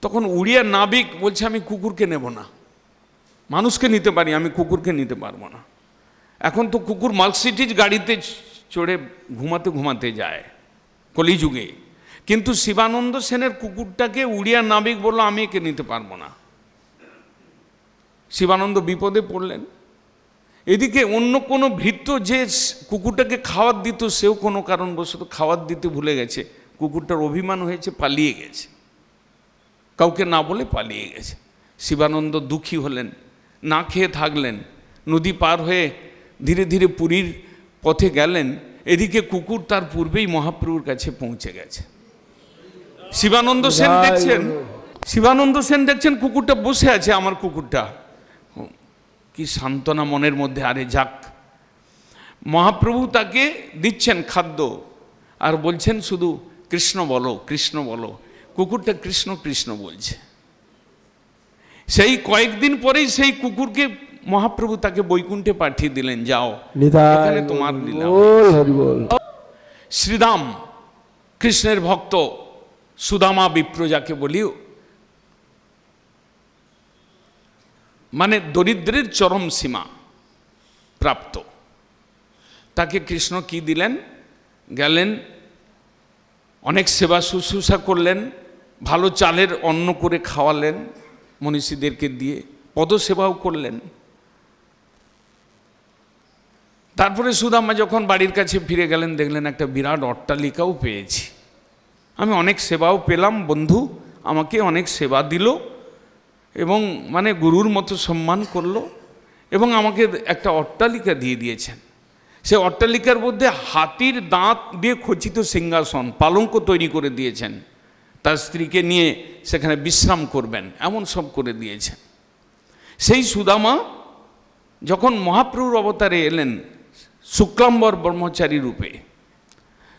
তখন উড়িয়ার নাবিক বলছে আমি কুকুরকে নেব না, মানুষকে নিতে পারি, আমি কুকুরকে নিতে পারবো না। এখন তো কুকুর মার্সিডিজ গাড়িতে চড়ে ঘুমাতে ঘুমাতে যায় কলিযুগে, কিন্তু শিবানন্দ সেনের কুকুরটাকে উড়িয়ার নাবিক বলল আমি একে নিতে পারবো না। শিবানন্দ বিপদে পড়লেন। এদিকে অন্য কোনো ভৃত্য যে কুকুরটাকে খাবার দিত, সেও কোনো কারণবশত খাবার দিতে ভুলে গেছে। কুকুরটার অভিমান হয়েছে, পালিয়ে গেছে, কাউকে না বলে পালিয়ে গেছে। শিবানন্দ দুঃখী হলেন, না খেয়ে থাকলেন, নদী পার হয়ে ধীরে ধীরে পুরীর পথে গেলেন। এদিকে কুকুর তার পূর্বেই মহাপ্রভুর কাছে পৌঁছে গেছে। শিবানন্দ সেন দেখছেন কুকুরটা বসে আছে, আমার কুকুরটা। কি সান্ত্বনা মনের মধ্যে, আরে যাক। মহাপ্রভু তাকে দিচ্ছেন খাদ্য আর বলছেন শুধু কৃষ্ণ বলো, কৃষ্ণ বলো। কুকুরটা কৃষ্ণ কৃষ্ণ বলছে। সেই কয়েকদিন পরেই সেই কুকুরকে মহাপ্রভু তাকে বৈকুণ্ঠে পাঠিয়ে দিলেন, যাও এখানে তোমার লীলা। শ্রীদাম কৃষ্ণের ভক্ত, সুদামা বিপ্র যাকে বলি, মানে দরিদ্রের চরম সীমা প্রাপ্ত, তাকে কৃষ্ণ কি দিলেন? গেলেন, অনেক সেবা শুশ্রূষা করলেন, ভালো চালের অন্ন করে খাওয়ালেন মনীষীদেরকে দিয়ে, পদসেবাও করলেন। তারপরে সুদামা যখন বাড়ির কাছে ফিরে গেলেন, দেখলেন একটা বিরাট অট্টালিকাও পেয়েছি, আমি অনেক সেবাও পেলাম, বন্ধু আমাকে অনেক সেবা দিল এবং মানে গুরুর মতো সম্মান করলো এবং আমাকে একটা অট্টালিকা দিয়ে দিয়েছেন। সে অট্টালিকার মধ্যে হাতির দাঁত দিয়ে খচিত সিংহাসন, পালঙ্ক তৈরি করে দিয়েছেন, তার স্ত্রীকে নিয়ে সেখানে বিশ্রাম করবেন, এমন সব করে দিয়েছেন। সেই সুদামা যখন মহাপ্রভুর অবতারে এলেন শুক্লাম্বর ব্রহ্মচারী রূপে,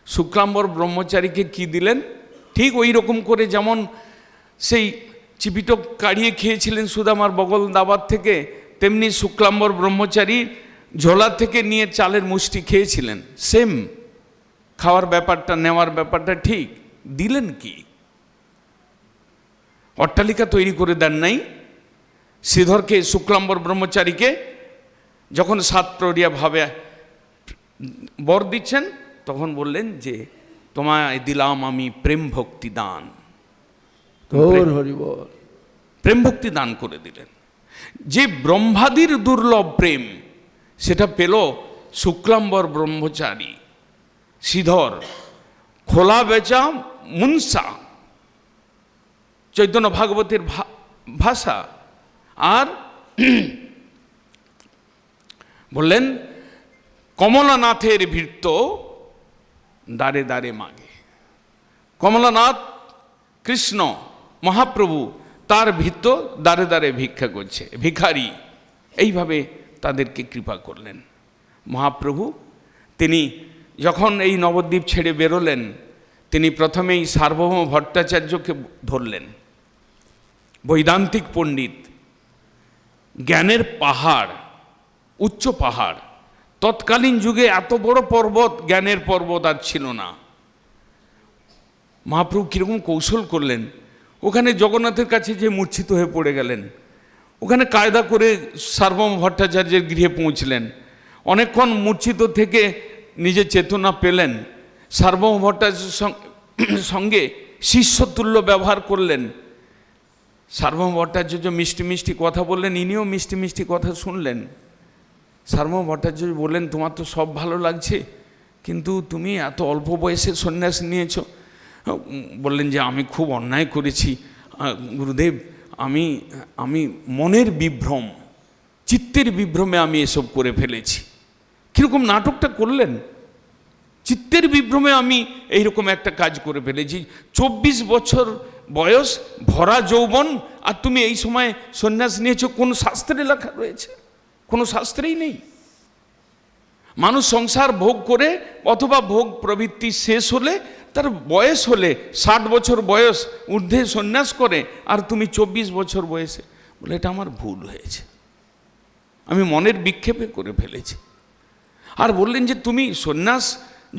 শুক্লাম্বর ব্রহ্মচারীকে কি দিলেন? ঠিক ওই রকম করে যেমন সেই চিপিটক কাড়িয়ে খেয়েছিলেন সুদামার বগল দাবার থেকে, তেমনি শুক্লাম্বর ব্রহ্মচারী ঝোলা থেকে নিয়ে চালের মুষ্টি খেয়েছিলেন। সেম খাওয়ার ব্যাপারটা, নেওয়ার ব্যাপারটা ঠিক। দিলেন কি? অট্টালিকা তৈরি করে দেন নাই। শ্রীধরকে, শুক্লাম্বর ব্রহ্মচারীকে যখন সাত প্রহরিয়া ভাবে বর দিচ্ছেন, তখন বললেন যে তোমায় দিলাম আমি প্রেম ভক্তি দান। প্রেম ভক্তি দান করে দিলেন। যে ব্রহ্মাদির দুর্লভ প্রেম, সেটা পেল শুক্লাম্বর ব্রহ্মচারী শ্রীধর, খোলা বেচা মুনসা, চৈতন্য ভাগবতের ভাষা। আর বললেন কমলানাথের ভৃত্য দ্বারে দ্বারে মাগে। কমলানাথ কৃষ্ণ মহাপ্রভু, তার ভৃত্য দ্বারে দ্বারে ভিক্ষা করছে, ভিখারি। এইভাবে তাদেরকে কৃপা করলেন মহাপ্রভু। তিনি যখন এই নবদ্বীপ ছেড়ে বেরোলেন, তিনি প্রথমেই সার্বভৌম ভট্টাচার্যকে ধরলেন, বৈদান্তিক পণ্ডিত, জ্ঞানের পাহাড়, উচ্চ পাহাড়। তৎকালীন যুগে এত বড় পর্বত, জ্ঞানের পর্বত আর ছিল না। মহাপ্রভু কীরকম কৌশল করলেন, ওখানে জগন্নাথের কাছে যে মূর্ছিত হয়ে পড়ে গেলেন, ওখানে কায়দা করে সার্বভৌম ভট্টাচার্যের গৃহে পৌঁছলেন। অনেকক্ষণ মূর্ছিত থেকে নিজের চেতনা পেলেন। সার্বভৌম ভট্টাচার্যের সঙ্গে শিষ্যতুল্য ব্যবহার করলেন। সার্বভৌম ভট্টাচার্য মিষ্টি মিষ্টি কথা বললেন, ইনিও মিষ্টি মিষ্টি কথা শুনলেন। সার্বভৌম ভট্টাচার্য বললেন, তোমার তো সব ভালো লাগছে, কিন্তু তুমি এত অল্প বয়সে সন্ন্যাস নিয়েছ। বললেন যে আমি খুব অন্যায় করেছি গুরুদেব, আমি মনের বিভ্রম, চিত্তের বিভ্রমে আমি এসব করে ফেলেছি। কীরকম নাটকটা করলেন, চিত্তের বিভ্রমে আমি এইরকম একটা কাজ করে ফেলেছি। 24 বছর বয়স, ভরা যৌবন, আর তুমি এই সময় সন্ন্যাস নিয়েছো। কোন শাস্ত্রে লেখা রয়েছে? কোনো শাস্ত্রেই নেই। মানুষ সংসার ভোগ করে অথবা ভোগ প্রবৃত্তি শেষ হলে, তার বয়স হলে 60 বছর বয়স ঊর্ধ্বে সন্ন্যাস করে, আর তুমি 24 বছর বয়সে। বলে এটা আমার ভুল হয়েছে, আমি মনের বিক্ষেপে করে ফেলেছি। আর বললেন যে তুমি সন্ন্যাস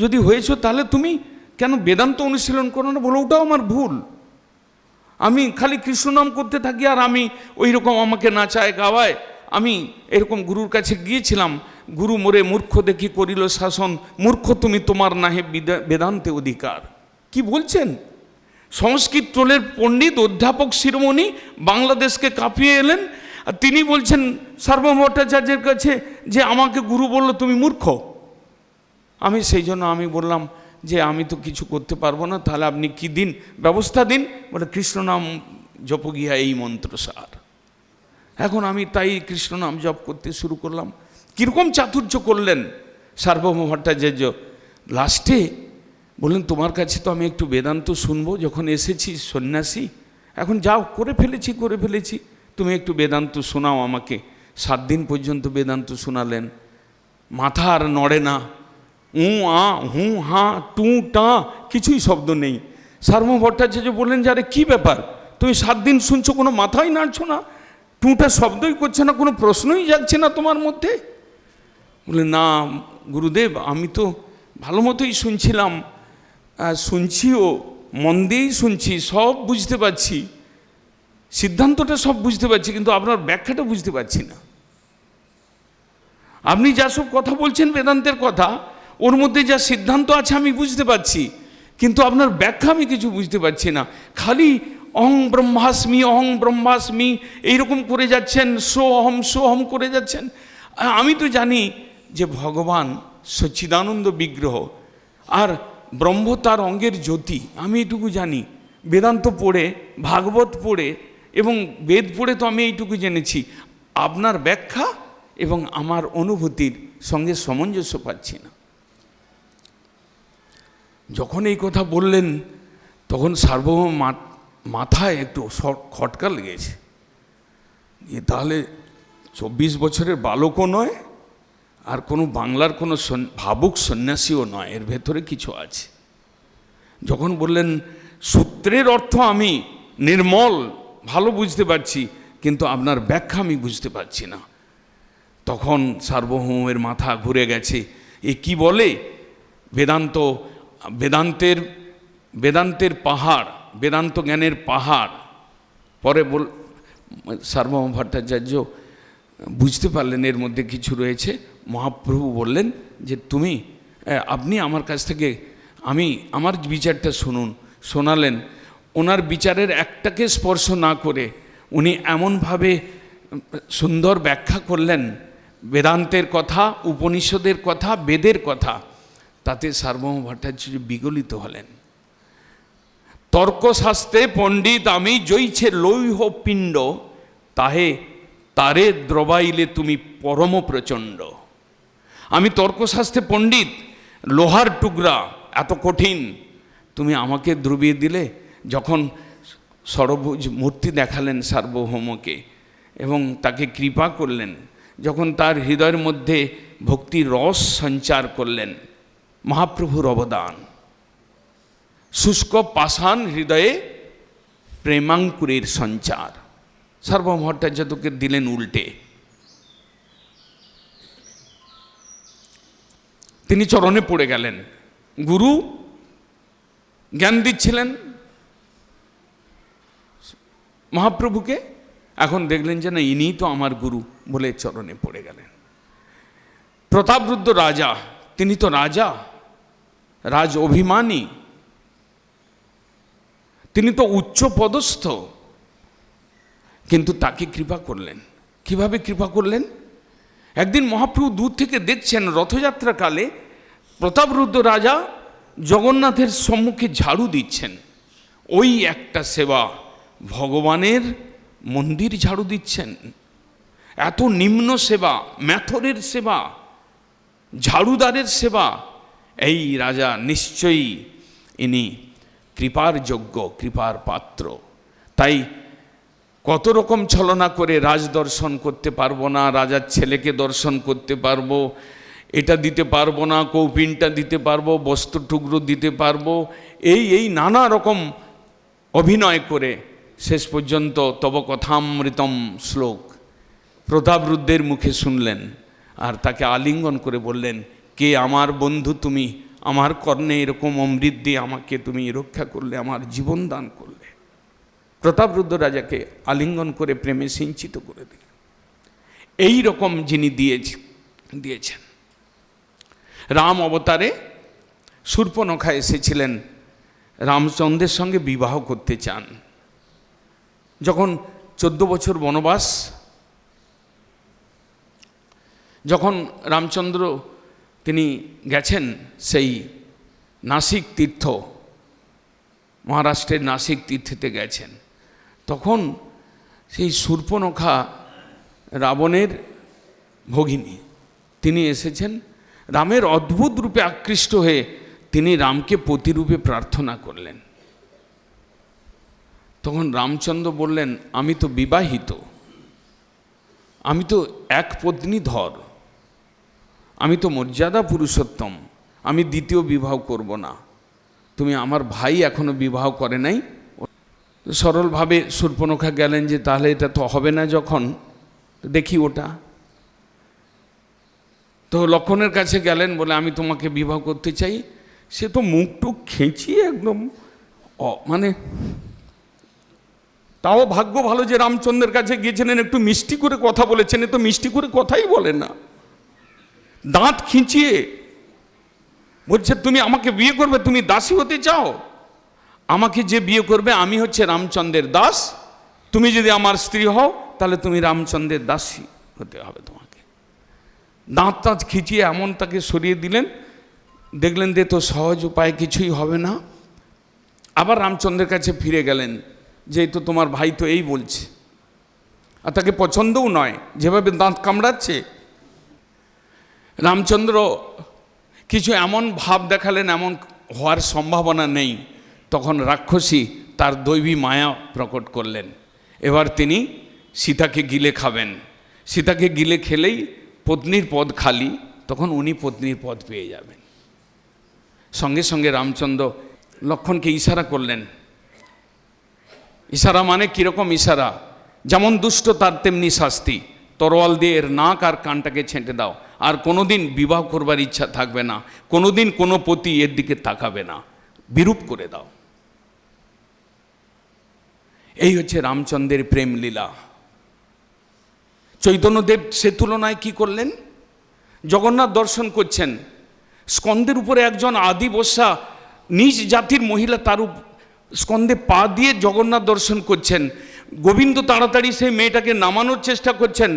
যদি হয়েছো, তাহলে তুমি কেন বেদান্ত অনুশীলন করো না? বলো ওটাও আমার ভুল। আমি খালি কৃষ্ণনাম করতে থাকি, আর আমি ওই রকম আমাকে নাচায় গাওয়ায়। আমি এরকম গুরুর কাছে গিয়েছিলাম, গুরু মোরে মূর্খ দেখি করিল শাসন, মূর্খ তুমি, তোমার নাহে বেদান্তে অধিকার। কি বলছেন? সংস্কৃত টোলের পণ্ডিত অধ্যাপক শিরোমণি বাংলাদেশকে কাঁপিয়ে এলেন, আর তিনি বলছেন সার্বভৌম ভট্টাচার্যের কাছে যে আমাকে গুরু বলল তুমি মূর্খ। আমি সেই জন্য আমি বললাম যে আমি তো কিছু করতে পারবো না, তাহলে আপনি কি দিন, ব্যবস্থা দিন। বলে কৃষ্ণ নাম জপ গিয়া এই মন্ত্র সার। এখন আমি তাই কৃষ্ণ নাম জপ করতে শুরু করলাম। কীরকম চাতুর্য করলেন সার্বভৌম ভট্টাচার্য। লাস্টে বললেন তোমার কাছে তো আমি একটু বেদান্ত শুনবো, যখন এসেছি সন্ন্যাসী, এখন যাও, করে ফেলেছি, তুমি একটু বেদান্ত শোনাও আমাকে। 7 দিন পর্যন্ত বেদান্ত শোনালেন। মাথা আর নড়ে না, আ হু হা টু টা কিছুই শব্দ নেই। সার্বভৌম ভট্টাচার্য বললেন যে আরে কী ব্যাপার, তুমি 7 দিন শুনছো, কোনো মাথাই নাড়ছো না, টুটা শব্দই করছে না, কোনো প্রশ্নই যাচ্ছে না তোমার মধ্যে। বলে না গুরুদেব, আমি তো ভালো মতোই শুনছিলাম, শুনছিও, মন দিয়েই শুনছি, সব বুঝতে পারছি, সিদ্ধান্তটা সব বুঝতে পারছি, কিন্তু আপনার ব্যাখ্যাটা বুঝতে পারছি না। আপনি যা সব কথা বলছেন বেদান্তের কথা, ওর মধ্যে যা সিদ্ধান্ত আছে আমি বুঝতে পারছি, কিন্তু আপনার ব্যাখ্যা আমি কিছু বুঝতে পারছি না। খালি অহং ব্রহ্মাস্মি এইরকম করে যাচ্ছেন, সোহম করে যাচ্ছেন। আমি তো জানি যে ভগবান সচ্চিদানন্দ বিগ্রহ, আর ব্রহ্ম তার অঙ্গের জ্যোতি, আমি এইটুকু জানি। বেদান্ত পড়ে, ভাগবত পড়ে এবং বেদ পড়ে তো আমি এইটুকু জেনেছি। আপনার ব্যাখ্যা এবং আমার অনুভূতির সঙ্গে সামঞ্জস্য পাচ্ছি না। যখন এই কথা বললেন তখন সার্বভৌম মাথায় একটু খটকা লেগেছে, তাহলে 24 বছরের বালকও নয় আর কোনো বাংলার কোনো ভাবুক সন্ন্যাসীও নয়, এর ভেতরে কিছু আছে। যখন বললেন সূত্রের অর্থ আমি নির্মল ভালো বুঝতে পারছি, কিন্তু আপনার ব্যাখ্যা আমি বুঝতে পারছি না, তখন সার্বভৌমের মাথা ঘুরে গেছে। এ কি বলে? বেদান্তের পাহাড়, বেদান্ত জ্ঞানের পাহাড়। পরে সার্বভৌম ভট্টাচার্য বুঝতে পারলেন এর মধ্যে কিছু রয়েছে। মহাপ্রভু বললেন যে আপনি আমার কাছ থেকে আমার বিচারটা শুনুন। শোনালেন। ওনার বিচারের একটাকে স্পর্শ না করে উনি এমনভাবে সুন্দর ব্যাখ্যা করলেন বেদান্তের কথা, উপনিষদের কথা, বেদের কথা, তাতে সার্বভৌম ভট্টাচার্য বিগলিত হলেন। তর্কশাস্ত্রে পণ্ডিত আমি, জইছে লৌহ পিণ্ড, তারে দ্রবাইলে তুমি পরম প্রচণ্ড। আমি তর্কশাস্ত্রে পণ্ডিত, লোহার টুকরা এত কঠিন, তুমি আমাকে দ্রবিয়ে দিলে। যখন ষড়ভুজ মূর্তি দেখালেন সার্বভৌমকে এবং তাকে কৃপা করলেন, যখন তার হৃদয়ের মধ্যে ভক্তির রস সঞ্চার করলেন, মহাপ্রভুর অবদান। শুষ্ক পাষাণ হৃদয়ে প্রেমাঙ্কুরের সঞ্চার। সার্বভৌম ভট্টাচার্যকে দিলেন উল্টে। তিনি চরণে পড়ে গেলেন। গুরু জ্ঞান দিচ্ছিলেন মহাপ্রভুকে, এখন দেখলেন যে না, ইনিই তো আমার গুরু বলে চরণে পড়ে গেলেন। প্রতাপরুদ্ধ রাজা, তিনি তো রাজা, রাজ অভিমানী, তিনি তো উচ্চ পদস্থ, কিন্তু তাকে কৃপা করলেন। কিভাবে কৃপা করলেন? একদিন মহাপ্রভু দূর থেকে দেখছেন রথযাত্রাকালে প্রতাপরুদ্ধ রাজা জগন্নাথের সম্মুখে ঝাড়ু দিচ্ছেন। ওই একটা সেবা, ভগবানের মন্দির ঝাড়ু দিচ্ছেন, এত নিম্ন সেবা, ম্যাথরের সেবা, ঝাড়ুদারের সেবা। এই রাজা নিশ্চয়ই ইনি কৃপার যোগ্য, কৃপার পাত্র। তাই কত রকম ছলনা করে রাজ দর্শন করতে পারবো না, রাজার ছেলেকে দর্শন করতে পারবো, এটা দিতে পারবো না, কৌপিনটা দিতে পারবো, বস্ত্র টুকরো দিতে পারবো, এই নানা রকম অভিনয় করে শেষ পর্যন্ত তব কথামৃতম শ্লোক প্রতাপরুদ্ধের মুখে শুনলেন আর তাকে আলিঙ্গন করে বললেন, কে আমার বন্ধু তুমি, আমার কর্ণে এরকম অমৃত দিয়ে আমাকে তুমি রক্ষা করলে, আমার জীবন দান করলে। প্রতাপরুদ্ধ রাজাকে আলিঙ্গন করে প্রেমে সিঞ্চিত করে দিলেন। এই রকম যিনি দিয়েছেন। রাম অবতারে শূর্পণখা এসেছিলেন রামচন্দ্রের সঙ্গে বিবাহ করতে চান। যখন 14 বছর বনবাস, যখন রামচন্দ্র তিনি গেছেন সেই নাসিক তীর্থ, মহারাষ্ট্রের নাসিক তীর্থেতে গেছেন, তখন সেই শূর্পণখা রাবণের ভগিনী, তিনি এসেছেন। রামের অদ্ভুত রূপে আকৃষ্ট হয়ে তিনি রামকে পতিরূপে প্রার্থনা করলেন। তখন রামচন্দ্র বললেন, আমি তো বিবাহিত, আমি তো এক পত্নীধর, আমি তো মর্যাদা পুরুষোত্তম, আমি দ্বিতীয় বিবাহ করব না। তুমি, আমার ভাই এখনো বিবাহ করে নাই। সরলভাবে শূর্পণখা গেলেন যে তাহলে এটা তো হবে না, যখন দেখি ওটা। তো লক্ষ্মণের কাছে গেলেন, বলে আমি তোমাকে বিবাহ করতে চাই। সে তো মুখটুক খেঁচিয়ে একদম মানে, তাও ভাগ্য ভালো যে রামচন্দ্রের কাছে গিয়েছিলেন, একটু মিষ্টি করে কথা বলেছেন। এ তো মিষ্টি করে কথাই বলে না, দাঁত খিঁচিয়ে বলছে, তুমি আমাকে বিয়ে করবে, তুমি দাসী হতে চাও? আমাকে যে বিয়ে করবে, আমি হচ্ছে রামচন্দ্রের দাস, তুমি যদি আমার স্ত্রী হও তাহলে তুমি রামচন্দ্রের দাসী হতে হবে তোমাকে। দাঁত খিঁচিয়ে এমন তাকে সরিয়ে দিলেন। দেখলেন যে তো সহজ উপায় কিছুই হবে না। আবার রামচন্দ্রের কাছে ফিরে গেলেন, যে তো তোমার ভাই তো এই বলছে, আর তাকে পছন্দও নয়, যেভাবে দাঁত কামড়াচ্ছে রামচন্দ্র কিছু এমন ভাব দেখালেন এমন হওয়ার সম্ভাবনা নেই, তখন রাক্ষসী তার দৈবী মায়া প্রকট করলেন। এবার তিনি সীতাকে গিলে খাবেন। সীতাকে গিলে খেলেই পত্নীর পদ খালি, তখন উনি পত্নীর পদ পেয়ে যাবেন। সঙ্গে সঙ্গে রামচন্দ্র লক্ষ্মণকে ইশারা করলেন। ইশারা মানে কীরকম ইশারা? যেমন দুষ্ট তার তেমনি শাস্তি, তরোয়াল দিয়ে এর নাক আর কানটাকে ছেঁটে দাও, আর কোনোদিন বিবাহ করবার ইচ্ছা থাকবে না, কোনোদিন কোনো পতি এর দিকে তাকাবে না, বিরূপ করে দাও। এই হচ্ছে রামচন্দ্রের প্রেম লীলা। চৈতন্যদেব সে তুলনায় কি করলেন? জগন্নাথ দর্শন করছেন, স্কন্দের উপরে একজন আদি বর্ষা নিজ জাতির মহিলা তার স্কন্দে পা দিয়ে জগন্নাথ দর্শন করছেন। গোবিন্দ তাড়াতাড়ি সেই মেয়েটাকে নামানোর চেষ্টা করছেন,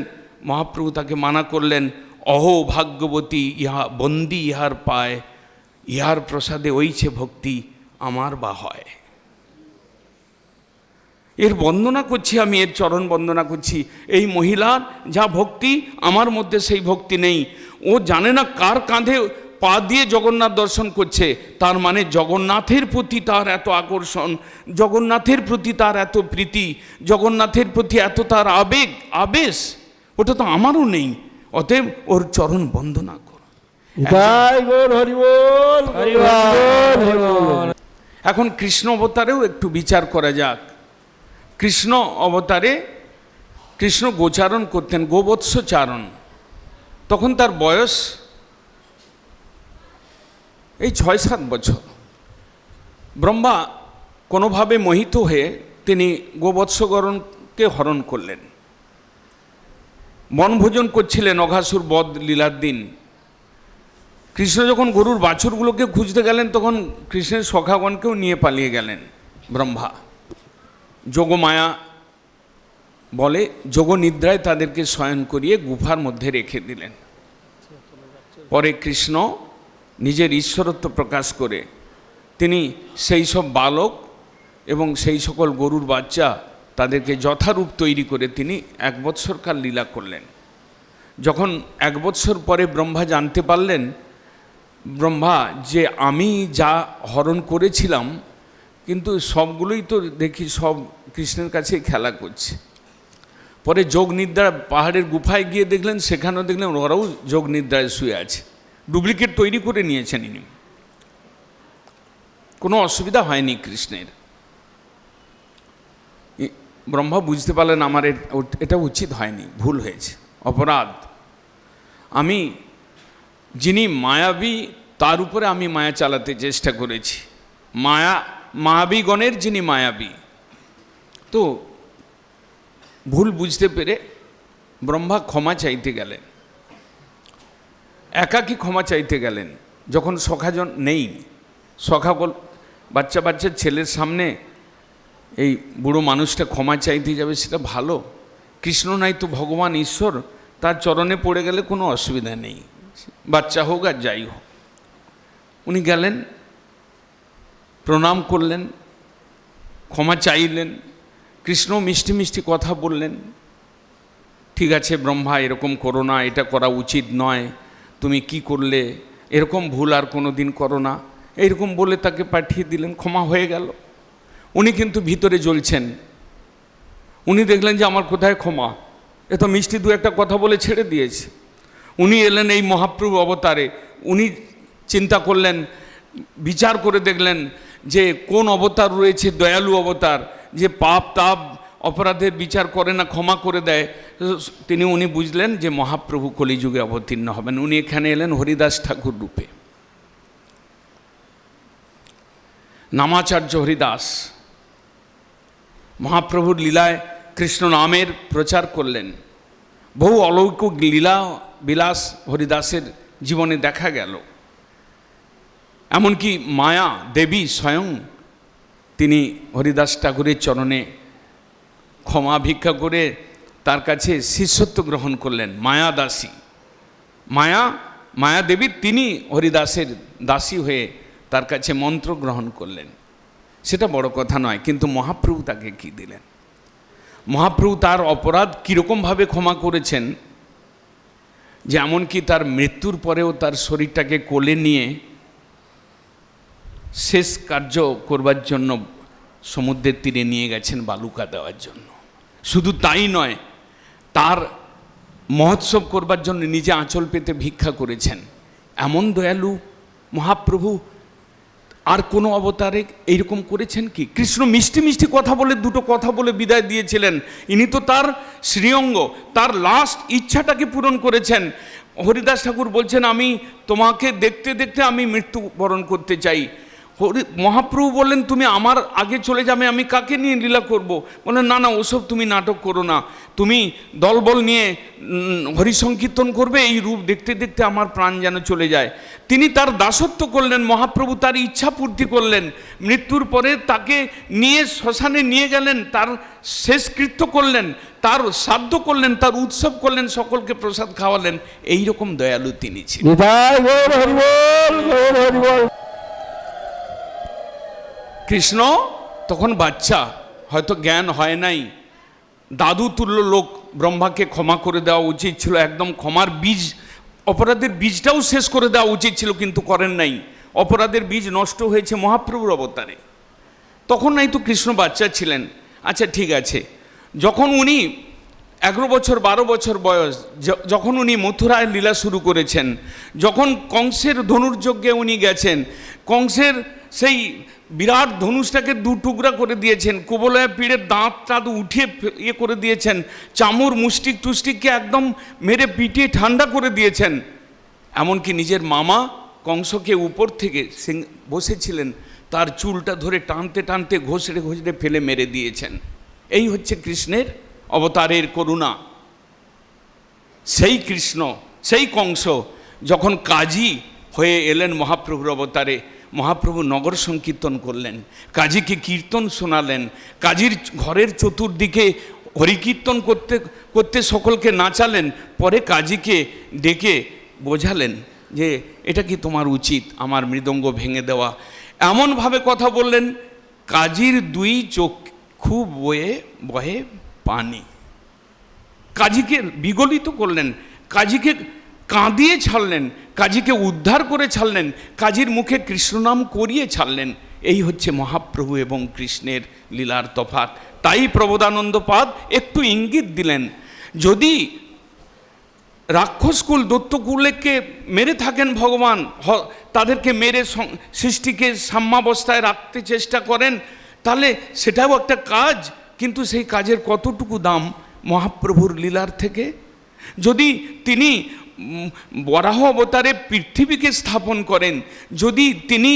মহাপ্রভু তাকে মানা করলেন, অহো ভাগ্যবতী ইহা বন্দি ইহার পায়, ইহার প্রসাদে ওইছে ভক্তি আমার বা হয়। এর বন্দনা করছি আমি, এর চরণ বন্দনা করছি। এই মহিলার যা ভক্তি, আমার মধ্যে সেই ভক্তি নেই। ও জানে না কার কাঁধে পা দিয়ে জগন্নাথ দর্শন করছে, তার মানে জগন্নাথের প্রতি তার এত আকর্ষণ, জগন্নাথের প্রতি তার এত প্রীতি, জগন্নাথের প্রতি এত তার আবেশ, ওটা তো আমারও নেই। অতএব ওর চরণ বন্দনা কর। এখন কৃষ্ণ অবতারেও একটু বিচার করা যাক। কৃষ্ণ অবতারে কৃষ্ণ গোচারণ করতেন, গোবৎস চারণ। তখন তার বয়স এই 6-7 বছর। ব্রহ্মা কোনোভাবে মোহিত হয়ে তিনি গোবৎসগণকে হরণ করলেন। বনভোজন করছিলেন অঘাসুর বধ লীলার দিন। কৃষ্ণ যখন গরুর বাছুরগুলোকে খুঁজতে গেলেন, তখন কৃষ্ণের সখাগণকেও নিয়ে পালিয়ে গেলেন ব্রহ্মা। যোগমায়া বলে যোগনিদ্রায় তাদেরকে শয়ন করিয়ে গুফার মধ্যে রেখে দিলেন। পরে কৃষ্ণ নিজের ঈশ্বরত্ব প্রকাশ করে তিনি সেই সব বালক এবং সেই সকল গরুর বাচ্চা তাদেরকে যথারূপ তৈরি করে তিনি 1 বৎসরকাল লীলা করলেন। যখন 1 বৎসর পরে ব্রহ্মা জানতে পারলেন, ব্রহ্মা যে আমি যা হরণ করেছিলাম, কিন্তু সবগুলোই তো দেখি সব কৃষ্ণের কাছে খেলা করছে। পরে যোগনিদ্রা পাহাড়ের গুফায় গিয়ে দেখলেন, সেখানেও দেখলেন ওরাও যোগনিদ্রায় শুয়ে আছে। ডুপ্লিকেট তৈরি করে নিয়েছেন ইনি। কোনো অসুবিধা হয়নি কৃষ্ণের। ব্রহ্মা বুঝতে পারলেন আমার এটা উচিত হয়নি, ভুল হয়েছে, অপরাধ। আমি যিনি মায়াবী তার উপরে আমি মায়া চালাতে চেষ্টা করেছি, মায়াবীগণের যিনি মায়াবী। তো ভুল বুঝতে পেরে ব্রহ্মা ক্ষমা চাইতে গেলেন, একাকী ক্ষমা চাইতে গেলেন। যখন সখাজন নেই, সখা বাচ্চা ছেলের সামনে এই বুড়ো মানুষটা ক্ষমা চাইতে যাবে, সেটা ভালো? কৃষ্ণ নাই তো ভগবান ঈশ্বর, তার চরণে পড়ে গেলে কোনো অসুবিধা নেই, বাচ্চা হোক আর যাই হোক। উনি গেলেন, প্রণাম করলেন, ক্ষমা চাইলেন। কৃষ্ণ মিষ্টি মিষ্টি কথা বললেন, ঠিক আছে ব্রহ্মা, এরকম করো না, এটা করা উচিত নয়, তুমি কি করলে, এরকম ভুল আর কোনো দিন করো না, এইরকম বলে তাকে পাঠিয়ে দিলেন। ক্ষমা হয়ে গেল। উনি কিন্তু ভিতরে জ্বলছেন। উনি দেখলেন যে আমার কোথায় ক্ষমা, এ তো মিষ্টি দু একটা কথা বলে ছেড়ে দিয়েছে। উনি এলেন এই মহাপ্রভু অবতারে। উনি চিন্তা করলেন, বিচার করে দেখলেন যে কোন অবতার রয়েছে দয়ালু অবতার, যে পাপ তাপ অপরাধের বিচার করে না, ক্ষমা করে দেয়। উনি বুঝলেন যে মহাপ্রভু কলিযুগে অবতীর্ণ হবেন। উনি এখানে এলেন হরিদাস ঠাকুর রূপে। নামাচার্য হরিদাস মহাপ্রভুর লীলায় কৃষ্ণ নামের প্রচার করলেন। বহু অলৌকিক লীলা বিলাস হরিদাসের জীবনে দেখা গেল। এমনকি মায়া দেবী স্বয়ং তিনি হরিদাস ঠাকুরের চরণে ক্ষমা ভিক্ষা করে তার কাছে শিষ্যত্ব গ্রহণ করলেন। মায়া দাসী, মায়া দেবী তিনি হরিদাসের দাসী হয়ে তার কাছে মন্ত্র গ্রহণ করলেন। সেটা বড় কথা নয়, কিন্তু মহাপ্রভু তাকে কি দিলেন? মহাপ্রভু তার অপরাধ কীরকমভাবে ক্ষমা করেছেন, যে এমনকি তার মৃত্যুর পরেও তার শরীরটাকে কোলে নিয়ে শেষ কার্য করবার জন্য সমুদ্রের তীরে নিয়ে গেছেন বালুকা দেওয়ার জন্য। শুধু তাই নয়, তার মহোৎসব করবার জন্য নিজে আঁচল পেতে ভিক্ষা করেছেন। এমন দয়ালু মহাপ্রভু আর কোনো অবতারে এইরকম করেছেন কি? কৃষ্ণ মিষ্টি মিষ্টি কথা বলে দুটো কথা বলে বিদায় দিয়েছিলেন, ইনি তো তার শ্রীঅঙ্গ, তার লাস্ট ইচ্ছাটাকে পূরণ করেছেন। হরিদাস ঠাকুর বলছেন, আমি তোমাকে দেখতে দেখতে আমি মৃত্যুবরণ করতে চাই। মহাপ্রভু বললেন, তুমি আমার আগে চলে যাবে, আমি কাকে নিয়ে লীলা করব? বললেন, না না, ওসব তুমি নাটক করো না, তুমি দলবল নিয়ে হরিসংকীর্তন করবে, এই রূপ দেখতে দেখতে আমার প্রাণ যেন চলে যায়। তিনি তার দাসত্ব করলেন, মহাপ্রভু তার ইচ্ছা পূর্তি করলেন। মৃত্যুর পরে তাকে নিয়ে শ্মশানে নিয়ে গেলেন, তার শেষকৃত্য করলেন, তার শ্রাদ্ধ করলেন, তার উৎসব করলেন, সকলকে প্রসাদ খাওয়ালেন। এইরকম দয়ালু তিনি ছিলেন। কৃষ্ণ তখন বাচ্চা, হয়তো জ্ঞান হয় নাই, দাদু তুল্য লোক, ব্রহ্মাকে ক্ষমা করে দেওয়া উচিত ছিল, একদম ক্ষমার বীজ, অপরাধের বীজটাও শেষ করে দেওয়া উচিত ছিল, কিন্তু করেন নাই। অপরাধের বীজ নষ্ট হয়েছে মহাপ্রভুর অবতারে। তখন নাই তো কৃষ্ণ বাচ্চা ছিলেন। আচ্ছা ঠিক আছে, যখন উনি 11 বছর 12 বছর বয়স, যখন উনি মথুরায় লীলা শুরু করেছেন, যখন কংসের ধনুর্যজ্ঞে উনি গেছেন, কংসের সেই বিরাট ধনুষটাকে দু টুকরা করে দিয়েছেন, কুবলয়া পীড়ের দাঁত টাঁত উঠিয়ে ইয়ে করে দিয়েছেন, চামর মুষ্টিক টুষ্টিককে একদম মেরে পিটিয়ে ঠান্ডা করে দিয়েছেন। এমনকি নিজের মামা কংসকে উপর থেকে বসেছিলেন, তার চুলটা ধরে টানতে টানতে ঘষড়ে ঘষড়ে ফেলে মেরে দিয়েছেন। এই হচ্ছে কৃষ্ণের অবতারের করুণা। সেই কৃষ্ণ, সেই কংস যখন কাজী হয়ে এলেন মহাপ্রভুর অবতারে, মহাপ্রভু নগর সংকীর্তন করলেন, কাজীকে কীর্তন শোনালেন, কাজীর ঘরের চতুর্দিকে হরিকীর্তন করতে করতে সকলকে নাচালেন। পরে কাজীকে ডেকে বোঝালেন যে এটা কি তোমার উচিত আমার মৃদঙ্গ ভেঙে দেওয়া? এমনভাবে কথা বললেন, কাজীর 2 চক্ষু বহে পানি। কাজীকে বিগলিত করলেন, কাজীকে কাঁদিয়ে ছাড়লেন, কাজীকে উদ্ধার করে ছাড়লেন, কাজীর মুখে কৃষ্ণনাম করিয়ে ছাড়লেন। এই হচ্ছে মহাপ্রভু এবং কৃষ্ণের লীলার তফাৎ। তাই প্রবোধানন্দপাদ একটু ইঙ্গিত দিলেন, যদি রাক্ষসকুল দৈত্যকুলকে মেরে থাকেন ভগবান, তাদেরকে মেরে সৃষ্টিকে সাম্যাবস্থায় রাখতে চেষ্টা করেন, তাহলে সেটাও একটা কাজ, কিন্তু সেই কাজের কতটুকু দাম মহাপ্রভুর লীলার থেকে? যদি তিনি বরাহ অবতারে পৃথিবীকে স্থাপন করেন, যদি তিনি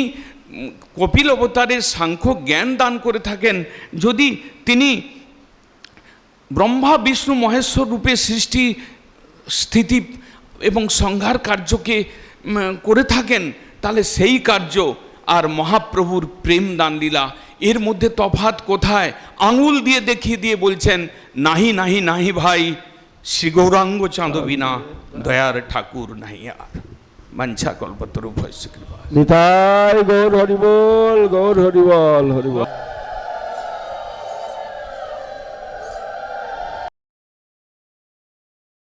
কপিল অবতারে সাংখ্য জ্ঞান দান করে থাকেন, যদি তিনি ব্রহ্মা বিষ্ণু মহেশ্বর রূপে সৃষ্টি স্থিতি এবং সংহার কার্যকে করে থাকেন, তাহলে সেই কার্য আর মহাপ্রভুর প্রেম দান লীলা, এর মধ্যে তফাৎ কোথায়? আঙুল দিয়ে দেখিয়ে দিয়ে বলছেন, নাহি নাহি নাহি ভাই, শ্রী গৌরাঙ্গ চাঁদ বিনা দয়ার ঠাকুর নাহি আর। বাঞ্ছা কল্পতরু ভস্য কৃপা। নিতাই গৌর হরিবল, গৌর হরিবল, হরিবল।